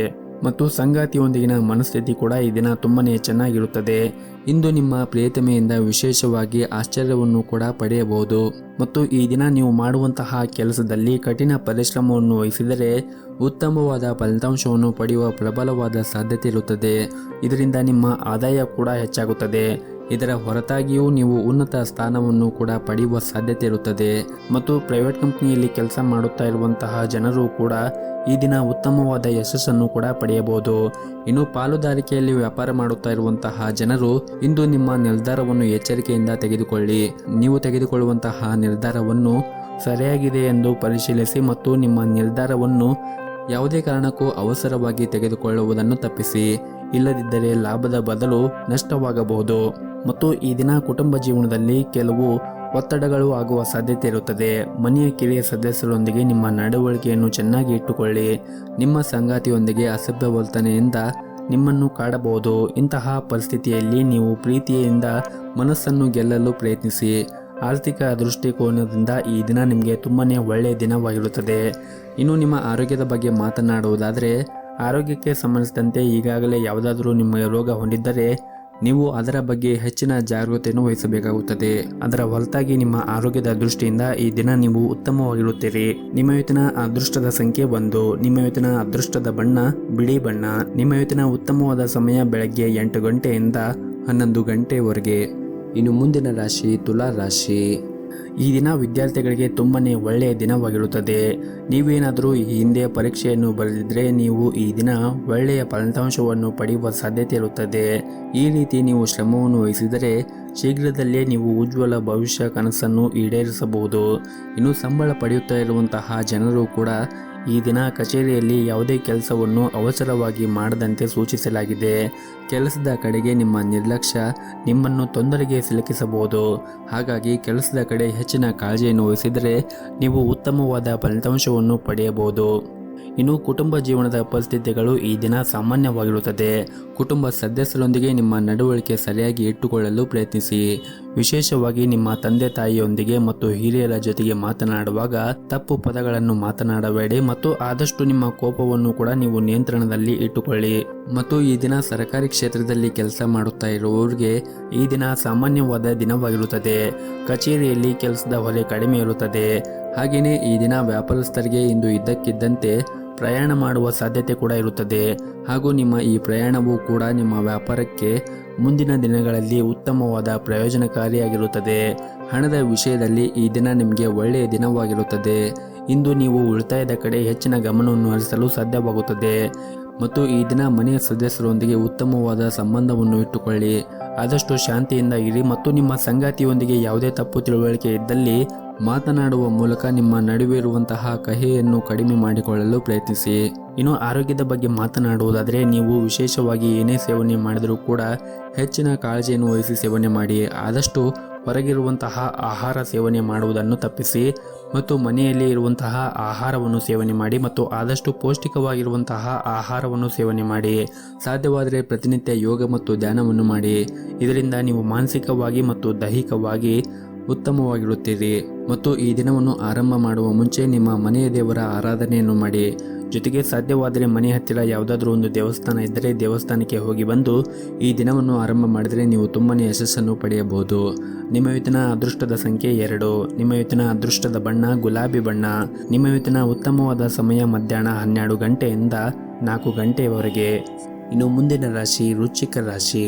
ಮತ್ತು ಸಂಗಾತಿಯೊಂದಿಗಿನ ಮನಸ್ಥಿತಿ ಕೂಡ ಈ ದಿನ ತುಂಬಾನೇ ಚೆನ್ನಾಗಿರುತ್ತದೆ. ಇಂದು ನಿಮ್ಮ ಪ್ರಿಯತಮೆಯಿಂದ ವಿಶೇಷವಾಗಿ ಆಶ್ಚರ್ಯವನ್ನು ಕೂಡ ಪಡೆಯಬಹುದು ಮತ್ತು ಈ ದಿನ ನೀವು ಮಾಡುವಂತಹ ಕೆಲಸದಲ್ಲಿ ಕಠಿಣ ಪರಿಶ್ರಮವನ್ನು ವಹಿಸಿದರೆ ಉತ್ತಮವಾದ ಫಲಿತಾಂಶವನ್ನು ಪಡೆಯುವ ಪ್ರಬಲವಾದ ಸಾಧ್ಯತೆ ಇರುತ್ತದೆ. ಇದರಿಂದ ನಿಮ್ಮ ಆದಾಯ ಕೂಡ ಹೆಚ್ಚಾಗುತ್ತದೆ. ಇದರ ಹೊರತಾಗಿಯೂ ನೀವು ಉನ್ನತ ಸ್ಥಾನವನ್ನು ಕೂಡ ಪಡೆಯುವ ಸಾಧ್ಯತೆ ಇರುತ್ತದೆ ಮತ್ತು ಪ್ರೈವೇಟ್ ಕಂಪನಿಯಲ್ಲಿ ಕೆಲಸ ಮಾಡುತ್ತಾ ಇರುವಂತಹ ಜನರು ಕೂಡ ಈ ದಿನ ಉತ್ತಮವಾದ ಯಶಸ್ಸನ್ನು ಕೂಡ ಪಡೆಯಬಹುದು. ಇನ್ನು ಪಾಲುದಾರಿಕೆಯಲ್ಲಿ ವ್ಯಾಪಾರ ಮಾಡುತ್ತಾ ಇರುವಂತಹ ಜನರು ಇಂದು ನಿಮ್ಮ ನಿರ್ಧಾರವನ್ನು ಎಚ್ಚರಿಕೆಯಿಂದ ತೆಗೆದುಕೊಳ್ಳಿ. ನೀವು ತೆಗೆದುಕೊಳ್ಳುವಂತಹ ನಿರ್ಧಾರವನ್ನು ಸರಿಯಾಗಿದೆ ಎಂದು ಪರಿಶೀಲಿಸಿ ಮತ್ತು ನಿಮ್ಮ ನಿರ್ಧಾರವನ್ನು ಯಾವುದೇ ಕಾರಣಕ್ಕೂ ಅವಸರವಾಗಿ ತೆಗೆದುಕೊಳ್ಳುವುದನ್ನು ತಪ್ಪಿಸಿ. ಇಲ್ಲದಿದ್ದರೆ ಲಾಭದ ಬದಲು ನಷ್ಟವಾಗಬಹುದು. ಮತ್ತು ಈ ದಿನ ಕುಟುಂಬ ಜೀವನದಲ್ಲಿ ಕೆಲವು ಒತ್ತಡಗಳು ಆಗುವ ಸಾಧ್ಯತೆ ಇರುತ್ತದೆ. ಮನೆಯ ಕಿರಿಯ ಸದಸ್ಯರೊಂದಿಗೆ ನಿಮ್ಮ ನಡವಳಿಕೆಯನ್ನು ಚೆನ್ನಾಗಿ ಇಟ್ಟುಕೊಳ್ಳಿ. ನಿಮ್ಮ ಸಂಗಾತಿಯೊಂದಿಗೆ ಅಸಭ್ಯ ವರ್ತನೆಯಿಂದ ನಿಮ್ಮನ್ನು ಕಾಡಬಹುದು. ಇಂತಹ ಪರಿಸ್ಥಿತಿಯಲ್ಲಿ ನೀವು ಪ್ರೀತಿಯಿಂದ ಮನಸ್ಸನ್ನು ಗೆಲ್ಲಲು ಪ್ರಯತ್ನಿಸಿ. ಆರ್ಥಿಕ ದೃಷ್ಟಿಕೋನದಿಂದ ಈ ದಿನ ನಿಮಗೆ ತುಂಬಾನೇ ಒಳ್ಳೆಯ ದಿನವಾಗಿರುತ್ತದೆ. ಇನ್ನು ನಿಮ್ಮ ಆರೋಗ್ಯದ ಬಗ್ಗೆ ಮಾತನಾಡುವುದಾದರೆ ಆರೋಗ್ಯಕ್ಕೆ ಸಂಬಂಧಿಸಿದಂತೆ ಈಗಾಗಲೇ ಯಾವುದಾದರೂ ನಿಮ್ಮ ರೋಗ ಹೊಂದಿದ್ದರೆ ನೀವು ಅದರ ಬಗ್ಗೆ ಹೆಚ್ಚಿನ ಜಾಗೃತೆಯನ್ನು ವಹಿಸಬೇಕಾಗುತ್ತದೆ. ಅದರ ಹೊರತಾಗಿ ನಿಮ್ಮ ಆರೋಗ್ಯದ ದೃಷ್ಟಿಯಿಂದ ಈ ದಿನ ನೀವು ಉತ್ತಮವಾಗಿರುತ್ತೀರಿ. ನಿಮ್ಮ ಇವತ್ತಿನ ಅದೃಷ್ಟದ ಸಂಖ್ಯೆ 1. ನಿಮ್ಮ ಇವತ್ತಿನ ಅದೃಷ್ಟದ ಬಣ್ಣ ಬಿಳಿ ಬಣ್ಣ. ನಿಮ್ಮ ಇವತ್ತಿನ ಉತ್ತಮವಾದ ಸಮಯ ಬೆಳಗ್ಗೆ 8 ಗಂಟೆಯಿಂದ 11 ಗಂಟೆಯವರೆಗೆ. ಇನ್ನು ಮುಂದಿನ ರಾಶಿ ತುಲಾ ರಾಶಿ. ಈ ದಿನ ವಿದ್ಯಾರ್ಥಿಗಳಿಗೆ ತುಂಬಾನೇ ಒಳ್ಳೆಯ ದಿನವಾಗಿರುತ್ತದೆ. ನೀವೇನಾದರೂ ಈ ಹಿಂದೆ ಪರೀಕ್ಷೆಯನ್ನು ಬರೆದಿದ್ದರೆ ನೀವು ಈ ದಿನ ಒಳ್ಳೆಯ ಫಲಿತಾಂಶವನ್ನು ಪಡೆಯುವ ಸಾಧ್ಯತೆ ಇರುತ್ತದೆ. ಈ ರೀತಿ ನೀವು ಶ್ರಮವನ್ನು ವಹಿಸಿದರೆ ಶೀಘ್ರದಲ್ಲೇ ನೀವು ಉಜ್ವಲ ಭವಿಷ್ಯ ಕನಸನ್ನು ಈಡೇರಿಸಬಹುದು. ಇನ್ನು ಸಂಬಳ ಪಡೆಯುತ್ತಾ ಇರುವಂತಹ ಜನರು ಕೂಡ ಈ ದಿನ ಕಚೇರಿಯಲ್ಲಿ ಯಾವುದೇ ಕೆಲಸವನ್ನು ಅವಸರವಾಗಿ ಮಾಡದಂತೆ ಸೂಚಿಸಲಾಗಿದೆ. ಕೆಲಸದ ಕಡೆಗೆ ನಿಮ್ಮ ನಿರ್ಲಕ್ಷ್ಯ ನಿಮ್ಮನ್ನು ತೊಂದರೆಗೆ ಸಿಲುಕಿಸಬಹುದು. ಹಾಗಾಗಿ ಕೆಲಸದ ಕಡೆ ಹೆಚ್ಚಿನ ಕಾಳಜಿಯನ್ನು ವಹಿಸಿದರೆ ನೀವು ಉತ್ತಮವಾದ ಫಲಿತಾಂಶವನ್ನು ಪಡೆಯಬಹುದು. ಇನ್ನು ಕುಟುಂಬ ಜೀವನದ ಪರಿಸ್ಥಿತಿಗಳು ಈ ದಿನ ಸಾಮಾನ್ಯವಾಗಿರುತ್ತದೆ. ಕುಟುಂಬ ಸದಸ್ಯರೊಂದಿಗೆ ನಿಮ್ಮ ನಡವಳಿಕೆ ಸರಿಯಾಗಿ ಇಟ್ಟುಕೊಳ್ಳಲು ಪ್ರಯತ್ನಿಸಿ. ವಿಶೇಷವಾಗಿ ನಿಮ್ಮ ತಂದೆ ತಾಯಿಯೊಂದಿಗೆ ಮತ್ತು ಹಿರಿಯರ ಜೊತೆಗೆ ಮಾತನಾಡುವಾಗ ತಪ್ಪು ಪದಗಳನ್ನು ಮಾತನಾಡಬೇಡಿ ಮತ್ತು ಆದಷ್ಟು ನಿಮ್ಮ ಕೋಪವನ್ನು ಕೂಡ ನೀವು ನಿಯಂತ್ರಣದಲ್ಲಿ ಇಟ್ಟುಕೊಳ್ಳಿ. ಮತ್ತು ಈ ದಿನ ಸರ್ಕಾರಿ ಕ್ಷೇತ್ರದಲ್ಲಿ ಕೆಲಸ ಮಾಡುತ್ತಾ ಇರುವವರಿಗೆ ಈ ದಿನ ಸಾಮಾನ್ಯವಾದ ದಿನವಾಗಿರುತ್ತದೆ. ಕಚೇರಿಯಲ್ಲಿ ಕೆಲಸದ ಹೊರೆ ಕಡಿಮೆ ಇರುತ್ತದೆ. ಹಾಗೆಯೇ ಈ ದಿನ ವ್ಯಾಪಾರಸ್ಥರಿಗೆ ಇಂದು ಇದ್ದಕ್ಕಿದ್ದಂತೆ ಪ್ರಯಾಣ ಮಾಡುವ ಸಾಧ್ಯತೆ ಕೂಡ ಇರುತ್ತದೆ ಹಾಗೂ ನಿಮ್ಮ ಈ ಪ್ರಯಾಣವು ಕೂಡ ನಿಮ್ಮ ವ್ಯಾಪಾರಕ್ಕೆ ಮುಂದಿನ ದಿನಗಳಲ್ಲಿ ಉತ್ತಮವಾದ ಪ್ರಯೋಜನಕಾರಿಯಾಗಿರುತ್ತದೆ. ಹಣದ ವಿಷಯದಲ್ಲಿ ಈ ದಿನ ನಿಮಗೆ ಒಳ್ಳೆಯ ದಿನವಾಗಿರುತ್ತದೆ. ಇಂದು ನೀವು ಉಳಿತಾಯದ ಕಡೆ ಹೆಚ್ಚಿನ ಗಮನವನ್ನು ಹರಿಸಲು ಸಾಧ್ಯವಾಗುತ್ತದೆ ಮತ್ತು ಈ ದಿನ ಮನೆಯ ಸದಸ್ಯರೊಂದಿಗೆ ಉತ್ತಮವಾದ ಸಂಬಂಧವನ್ನು ಇಟ್ಟುಕೊಳ್ಳಿ. ಆದಷ್ಟು ಶಾಂತಿಯಿಂದ ಇರಿ ಮತ್ತು ನಿಮ್ಮ ಸಂಗಾತಿಯೊಂದಿಗೆ ಯಾವುದೇ ತಪ್ಪು ತಿಳುವಳಿಕೆ ಇದ್ದಲ್ಲಿ ಮಾತನಾಡುವ ಮೂಲಕ ನಿಮ್ಮ ನಡುವೆ ಇರುವಂತಹ ಕಹಿಯನ್ನು ಕಡಿಮೆ ಮಾಡಿಕೊಳ್ಳಲು ಪ್ರಯತ್ನಿಸಿ. ಇನ್ನು ಆರೋಗ್ಯದ ಬಗ್ಗೆ ಮಾತನಾಡುವುದಾದರೆ ನೀವು ವಿಶೇಷವಾಗಿ ಏನೇ ಸೇವನೆ ಮಾಡಿದರೂ ಕೂಡ ಹೆಚ್ಚಿನ ಕಾಳಜಿಯನ್ನು ವಹಿಸಿ ಸೇವನೆ ಮಾಡಿ. ಆದಷ್ಟು ಹೊರಗಿರುವಂತಹ ಆಹಾರ ಸೇವನೆ ಮಾಡುವುದನ್ನು ತಪ್ಪಿಸಿ ಮತ್ತು ಮನೆಯಲ್ಲಿ ಇರುವಂತಹ ಆಹಾರವನ್ನು ಸೇವನೆ ಮಾಡಿ ಮತ್ತು ಆದಷ್ಟು ಪೌಷ್ಟಿಕವಾಗಿರುವಂತಹ ಆಹಾರವನ್ನು ಸೇವನೆ ಮಾಡಿ. ಸಾಧ್ಯವಾದರೆ ಪ್ರತಿನಿತ್ಯ ಯೋಗ ಮತ್ತು ಧ್ಯಾನವನ್ನು ಮಾಡಿ. ಇದರಿಂದ ನೀವು ಮಾನಸಿಕವಾಗಿ ಮತ್ತು ದೈಹಿಕವಾಗಿ ಉತ್ತಮವಾಗಿರುತ್ತೀರಿ ಮತ್ತು ಈ ದಿನವನ್ನು ಆರಂಭ ಮಾಡುವ ಮುಂಚೆ ನಿಮ್ಮ ಮನೆಯ ದೇವರ ಆರಾಧನೆಯನ್ನು ಮಾಡಿ. ಜೊತೆಗೆ ಸಾಧ್ಯವಾದರೆ ಮನೆ ಹತ್ತಿರ ಯಾವುದಾದ್ರೂ ಒಂದು ದೇವಸ್ಥಾನ ಇದ್ದರೆ ದೇವಸ್ಥಾನಕ್ಕೆ ಹೋಗಿ ಬಂದು ಈ ದಿನವನ್ನು ಆರಂಭ ಮಾಡಿದರೆ ನೀವು ತುಂಬನೇ ಯಶಸ್ಸನ್ನು ಪಡೆಯಬಹುದು. ನಿಮ್ಮ ಇವತ್ತಿನ ಅದೃಷ್ಟದ ಸಂಖ್ಯೆ 2. ನಿಮ್ಮ ಇವತ್ತಿನ ಅದೃಷ್ಟದ ಬಣ್ಣ ಗುಲಾಬಿ ಬಣ್ಣ. ನಿಮ್ಮ ಇವತ್ತಿನ ಉತ್ತಮವಾದ ಸಮಯ ಮಧ್ಯಾಹ್ನ 12 ಗಂಟೆಯಿಂದ 4 ಗಂಟೆಯವರೆಗೆ. ಇನ್ನು ಮುಂದಿನ ರಾಶಿ ವೃಶ್ಚಿಕ ರಾಶಿ.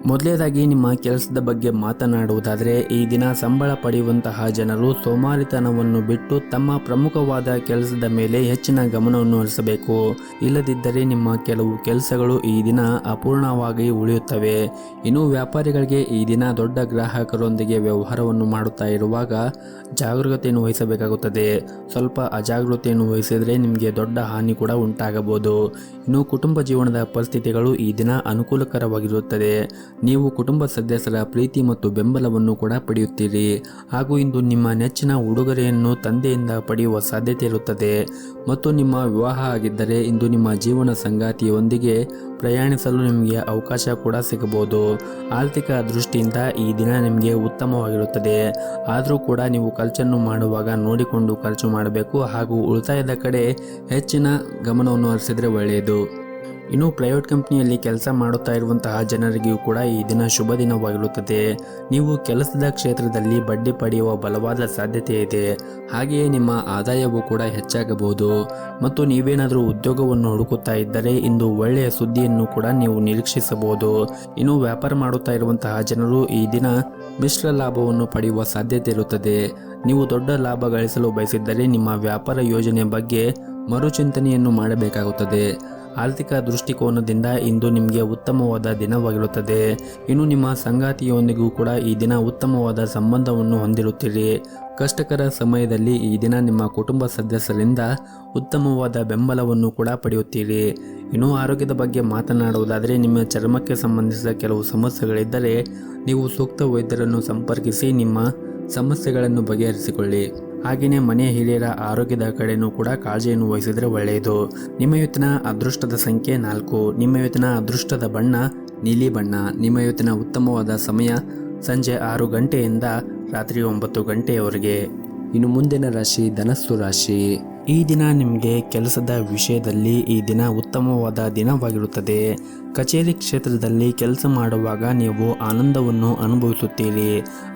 ಮೊದಲನೇದಾಗಿ ನಿಮ್ಮ ಕೆಲಸದ ಬಗ್ಗೆ ಮಾತನಾಡುವುದಾದರೆ ಈ ದಿನ ಸಂಬಳ ಪಡೆಯುವಂತಹ ಜನರು ಸೋಮಾರಿತನವನ್ನು ಬಿಟ್ಟು ತಮ್ಮ ಪ್ರಮುಖವಾದ ಕೆಲಸದ ಮೇಲೆ ಹೆಚ್ಚಿನ ಗಮನವನ್ನು ಹರಿಸಬೇಕು. ಇಲ್ಲದಿದ್ದರೆ ನಿಮ್ಮ ಕೆಲವು ಕೆಲಸಗಳು ಈ ದಿನ ಅಪೂರ್ಣವಾಗಿ ಉಳಿಯುತ್ತವೆ. ಇನ್ನು ವ್ಯಾಪಾರಿಗಳಿಗೆ ಈ ದಿನ ದೊಡ್ಡ ಗ್ರಾಹಕರೊಂದಿಗೆ ವ್ಯವಹಾರವನ್ನು ಮಾಡುತ್ತಾ ಇರುವಾಗ ಜಾಗರೂಕತೆಯನ್ನು ವಹಿಸಬೇಕಾಗುತ್ತದೆ. ಸ್ವಲ್ಪ ಅಜಾಗೃತೆಯನ್ನು ವಹಿಸಿದರೆ ನಿಮಗೆ ದೊಡ್ಡ ಹಾನಿ ಕೂಡ ಉಂಟಾಗಬಹುದು. ಇನ್ನು ಕುಟುಂಬ ಜೀವನದ ಪರಿಸ್ಥಿತಿಗಳು ಈ ದಿನ ಅನುಕೂಲಕರವಾಗಿರುತ್ತದೆ. ನೀವು ಕುಟುಂಬ ಸದಸ್ಯರ ಪ್ರೀತಿ ಮತ್ತು ಬೆಂಬಲವನ್ನು ಕೂಡ ಪಡೆಯುತ್ತೀರಿ ಹಾಗೂ ಇಂದು ನಿಮ್ಮ ನೆಚ್ಚಿನ ಉಡುಗೊರೆಯನ್ನು ತಂದೆಯಿಂದ ಪಡೆಯುವ ಸಾಧ್ಯತೆ ಇರುತ್ತದೆ ಮತ್ತು ನಿಮ್ಮ ವಿವಾಹ ಆಗಿದ್ದರೆ ಇಂದು ನಿಮ್ಮ ಜೀವನ ಸಂಗಾತಿಯೊಂದಿಗೆ ಪ್ರಯಾಣಿಸಲು ನಿಮಗೆ ಅವಕಾಶ ಕೂಡ ಸಿಗಬಹುದು. ಆರ್ಥಿಕ ದೃಷ್ಟಿಯಿಂದ ಈ ದಿನ ನಿಮಗೆ ಉತ್ತಮವಾಗಿರುತ್ತದೆ. ಆದರೂ ಕೂಡ ನೀವು ಖರ್ಚನ್ನು ಮಾಡುವಾಗ ನೋಡಿಕೊಂಡು ಖರ್ಚು ಮಾಡಬೇಕು ಹಾಗೂ ಉಳಿತಾಯದ ಕಡೆ ಹೆಚ್ಚಿನ ಗಮನವನ್ನು ಹರಿಸಿದರೆ ಒಳ್ಳೆಯದು. ಇನ್ನು ಪ್ರೈವೇಟ್ ಕಂಪ್ನಿಯಲ್ಲಿ ಕೆಲಸ ಮಾಡುತ್ತಾ ಇರುವಂತಹ ಜನರಿಗೂ ಕೂಡ ಈ ದಿನ ಶುಭ ದಿನವಾಗಿರುತ್ತದೆ. ನೀವು ಕೆಲಸದ ಕ್ಷೇತ್ರದಲ್ಲಿ ಬಡ್ಡಿ ಪಡೆಯುವ ಬಲವಾದ ಸಾಧ್ಯತೆ ಇದೆ. ಹಾಗೆಯೇ ನಿಮ್ಮ ಆದಾಯವೂ ಕೂಡ ಹೆಚ್ಚಾಗಬಹುದು ಮತ್ತು ನೀವೇನಾದರೂ ಉದ್ಯೋಗವನ್ನು ಹುಡುಕುತ್ತಾ ಇದ್ದರೆ ಇಂದು ಒಳ್ಳೆಯ ಸುದ್ದಿಯನ್ನು ಕೂಡ ನೀವು ನಿರೀಕ್ಷಿಸಬಹುದು. ಇನ್ನು ವ್ಯಾಪಾರ ಮಾಡುತ್ತಾ ಇರುವಂತಹ ಜನರು ಈ ದಿನ ಮಿಶ್ರ ಲಾಭವನ್ನು ಪಡೆಯುವ ಸಾಧ್ಯತೆ ಇರುತ್ತದೆ. ನೀವು ದೊಡ್ಡ ಲಾಭ ಗಳಿಸಲು ಬಯಸಿದ್ದರೆ ನಿಮ್ಮ ವ್ಯಾಪಾರ ಯೋಜನೆ ಬಗ್ಗೆ ಮರುಚಿಂತನೆಯನ್ನು ಮಾಡಬೇಕಾಗುತ್ತದೆ. ಆರ್ಥಿಕ ದೃಷ್ಟಿಕೋನದಿಂದ ಇಂದು ನಿಮಗೆ ಉತ್ತಮವಾದ ದಿನವಾಗಿರುತ್ತದೆ. ಇನ್ನು ನಿಮ್ಮ ಸಂಗಾತಿಯೊಂದಿಗೂ ಕೂಡ ಈ ದಿನ ಉತ್ತಮವಾದ ಸಂಬಂಧವನ್ನು ಹೊಂದಿರುತ್ತೀರಿ. ಕಷ್ಟಕರ ಸಮಯದಲ್ಲಿ ಈ ದಿನ ನಿಮ್ಮ ಕುಟುಂಬ ಸದಸ್ಯರಿಂದ ಉತ್ತಮವಾದ ಬೆಂಬಲವನ್ನು ಕೂಡ ಪಡೆಯುತ್ತೀರಿ. ಇನ್ನು ಆರೋಗ್ಯದ ಬಗ್ಗೆ ಮಾತನಾಡುವುದಾದರೆ ನಿಮ್ಮ ಚರ್ಮಕ್ಕೆ ಸಂಬಂಧಿಸಿದ ಕೆಲವು ಸಮಸ್ಯೆಗಳಿದ್ದರೆ ನೀವು ಸೂಕ್ತ ವೈದ್ಯರನ್ನು ಸಂಪರ್ಕಿಸಿ ನಿಮ್ಮ ಸಮಸ್ಯೆಗಳನ್ನು ಬಗೆಹರಿಸಿಕೊಳ್ಳಿ. ಹಾಗೆಯೇ ಮನೆಯ ಹಿರಿಯರ ಆರೋಗ್ಯದ ಕಡೆನೂ ಕೂಡ ಕಾಳಜಿಯನ್ನು ವಹಿಸಿದರೆ ಒಳ್ಳೆಯದು. ನಿಮ್ಮ ಇವತ್ತಿನ ಅದೃಷ್ಟದ ಸಂಖ್ಯೆ 4. ನಿಮ್ಮ ಇವತ್ತಿನ ಅದೃಷ್ಟದ ಬಣ್ಣ ನೀಲಿ ಬಣ್ಣ. ನಿಮ್ಮ ಇವತ್ತಿನ ಉತ್ತಮವಾದ ಸಮಯ ಸಂಜೆ 6 ಗಂಟೆಯಿಂದ ರಾತ್ರಿ 9 ಗಂಟೆಯವರೆಗೆ. ಇನ್ನು ಮುಂದಿನ ರಾಶಿ ಧನಸ್ಸು ರಾಶಿ. ಈ ದಿನ ನಿಮಗೆ ಕೆಲಸದ ವಿಷಯದಲ್ಲಿ ಈ ದಿನ ಉತ್ತಮವಾದ ದಿನವಾಗಿರುತ್ತದೆ. ಕಚೇರಿ ಕ್ಷೇತ್ರದಲ್ಲಿ ಕೆಲಸ ಮಾಡುವಾಗ ನೀವು ಆನಂದವನ್ನು ಅನುಭವಿಸುತ್ತೀರಿ.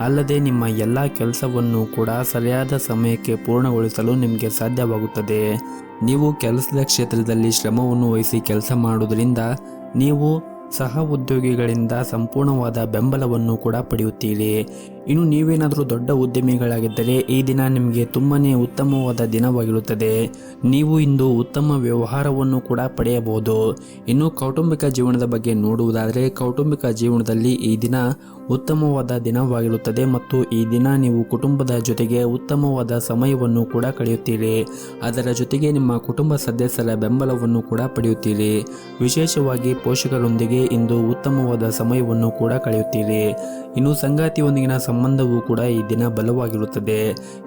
ಅಲ್ಲದೆ ನಿಮ್ಮ ಎಲ್ಲ ಕೆಲಸವನ್ನು ಕೂಡ ಸರಿಯಾದ ಸಮಯಕ್ಕೆ ಪೂರ್ಣಗೊಳಿಸಲು ನಿಮಗೆ ಸಾಧ್ಯವಾಗುತ್ತದೆ. ನೀವು ಕೆಲಸದ ಕ್ಷೇತ್ರದಲ್ಲಿ ಶ್ರಮವನ್ನು ವಹಿಸಿ ಕೆಲಸ ಮಾಡುವುದರಿಂದ ನೀವು ಸಹ ಉದ್ಯೋಗಿಗಳಿಂದ ಸಂಪೂರ್ಣವಾದ ಬೆಂಬಲವನ್ನು ಕೂಡ ಪಡೆಯುತ್ತೀರಿ. ಇನ್ನು ನೀವೇನಾದರೂ ದೊಡ್ಡ ಉದ್ಯಮಿಗಳಾಗಿದ್ದರೆ ಈ ದಿನ ನಿಮಗೆ ತುಂಬನೇ ಉತ್ತಮವಾದ ದಿನವಾಗಿರುತ್ತದೆ. ನೀವು ಇಂದು ಉತ್ತಮ ವ್ಯವಹಾರವನ್ನು ಕೂಡ ಪಡೆಯಬಹುದು. ಇನ್ನು ಕೌಟುಂಬಿಕ ಜೀವನದ ಬಗ್ಗೆ ನೋಡುವುದಾದರೆ ಕೌಟುಂಬಿಕ ಜೀವನದಲ್ಲಿ ಈ ದಿನ ಉತ್ತಮವಾದ ದಿನವಾಗಿರುತ್ತದೆ ಮತ್ತು ಈ ದಿನ ನೀವು ಕುಟುಂಬದ ಜೊತೆಗೆ ಉತ್ತಮವಾದ ಸಮಯವನ್ನು ಕೂಡ ಕಳೆಯುತ್ತೀರಿ. ಅದರ ಜೊತೆಗೆ ನಿಮ್ಮ ಕುಟುಂಬ ಸದಸ್ಯರ ಬೆಂಬಲವನ್ನು ಕೂಡ ಪಡೆಯುತ್ತೀರಿ. ವಿಶೇಷವಾಗಿ ಪೋಷಕರೊಂದಿಗೆ ಇಂದು ಉತ್ತಮವಾದ ಸಮಯವನ್ನು ಕೂಡ ಕಳೆಯುತ್ತೀರಿ. ಇನ್ನು ಸಂಗಾತಿಯೊಂದಿಗಿನ ಸಂಬಂಧವೂ ಕೂಡ ಈ ದಿನ ಬಲವಾಗಿರುತ್ತದೆ.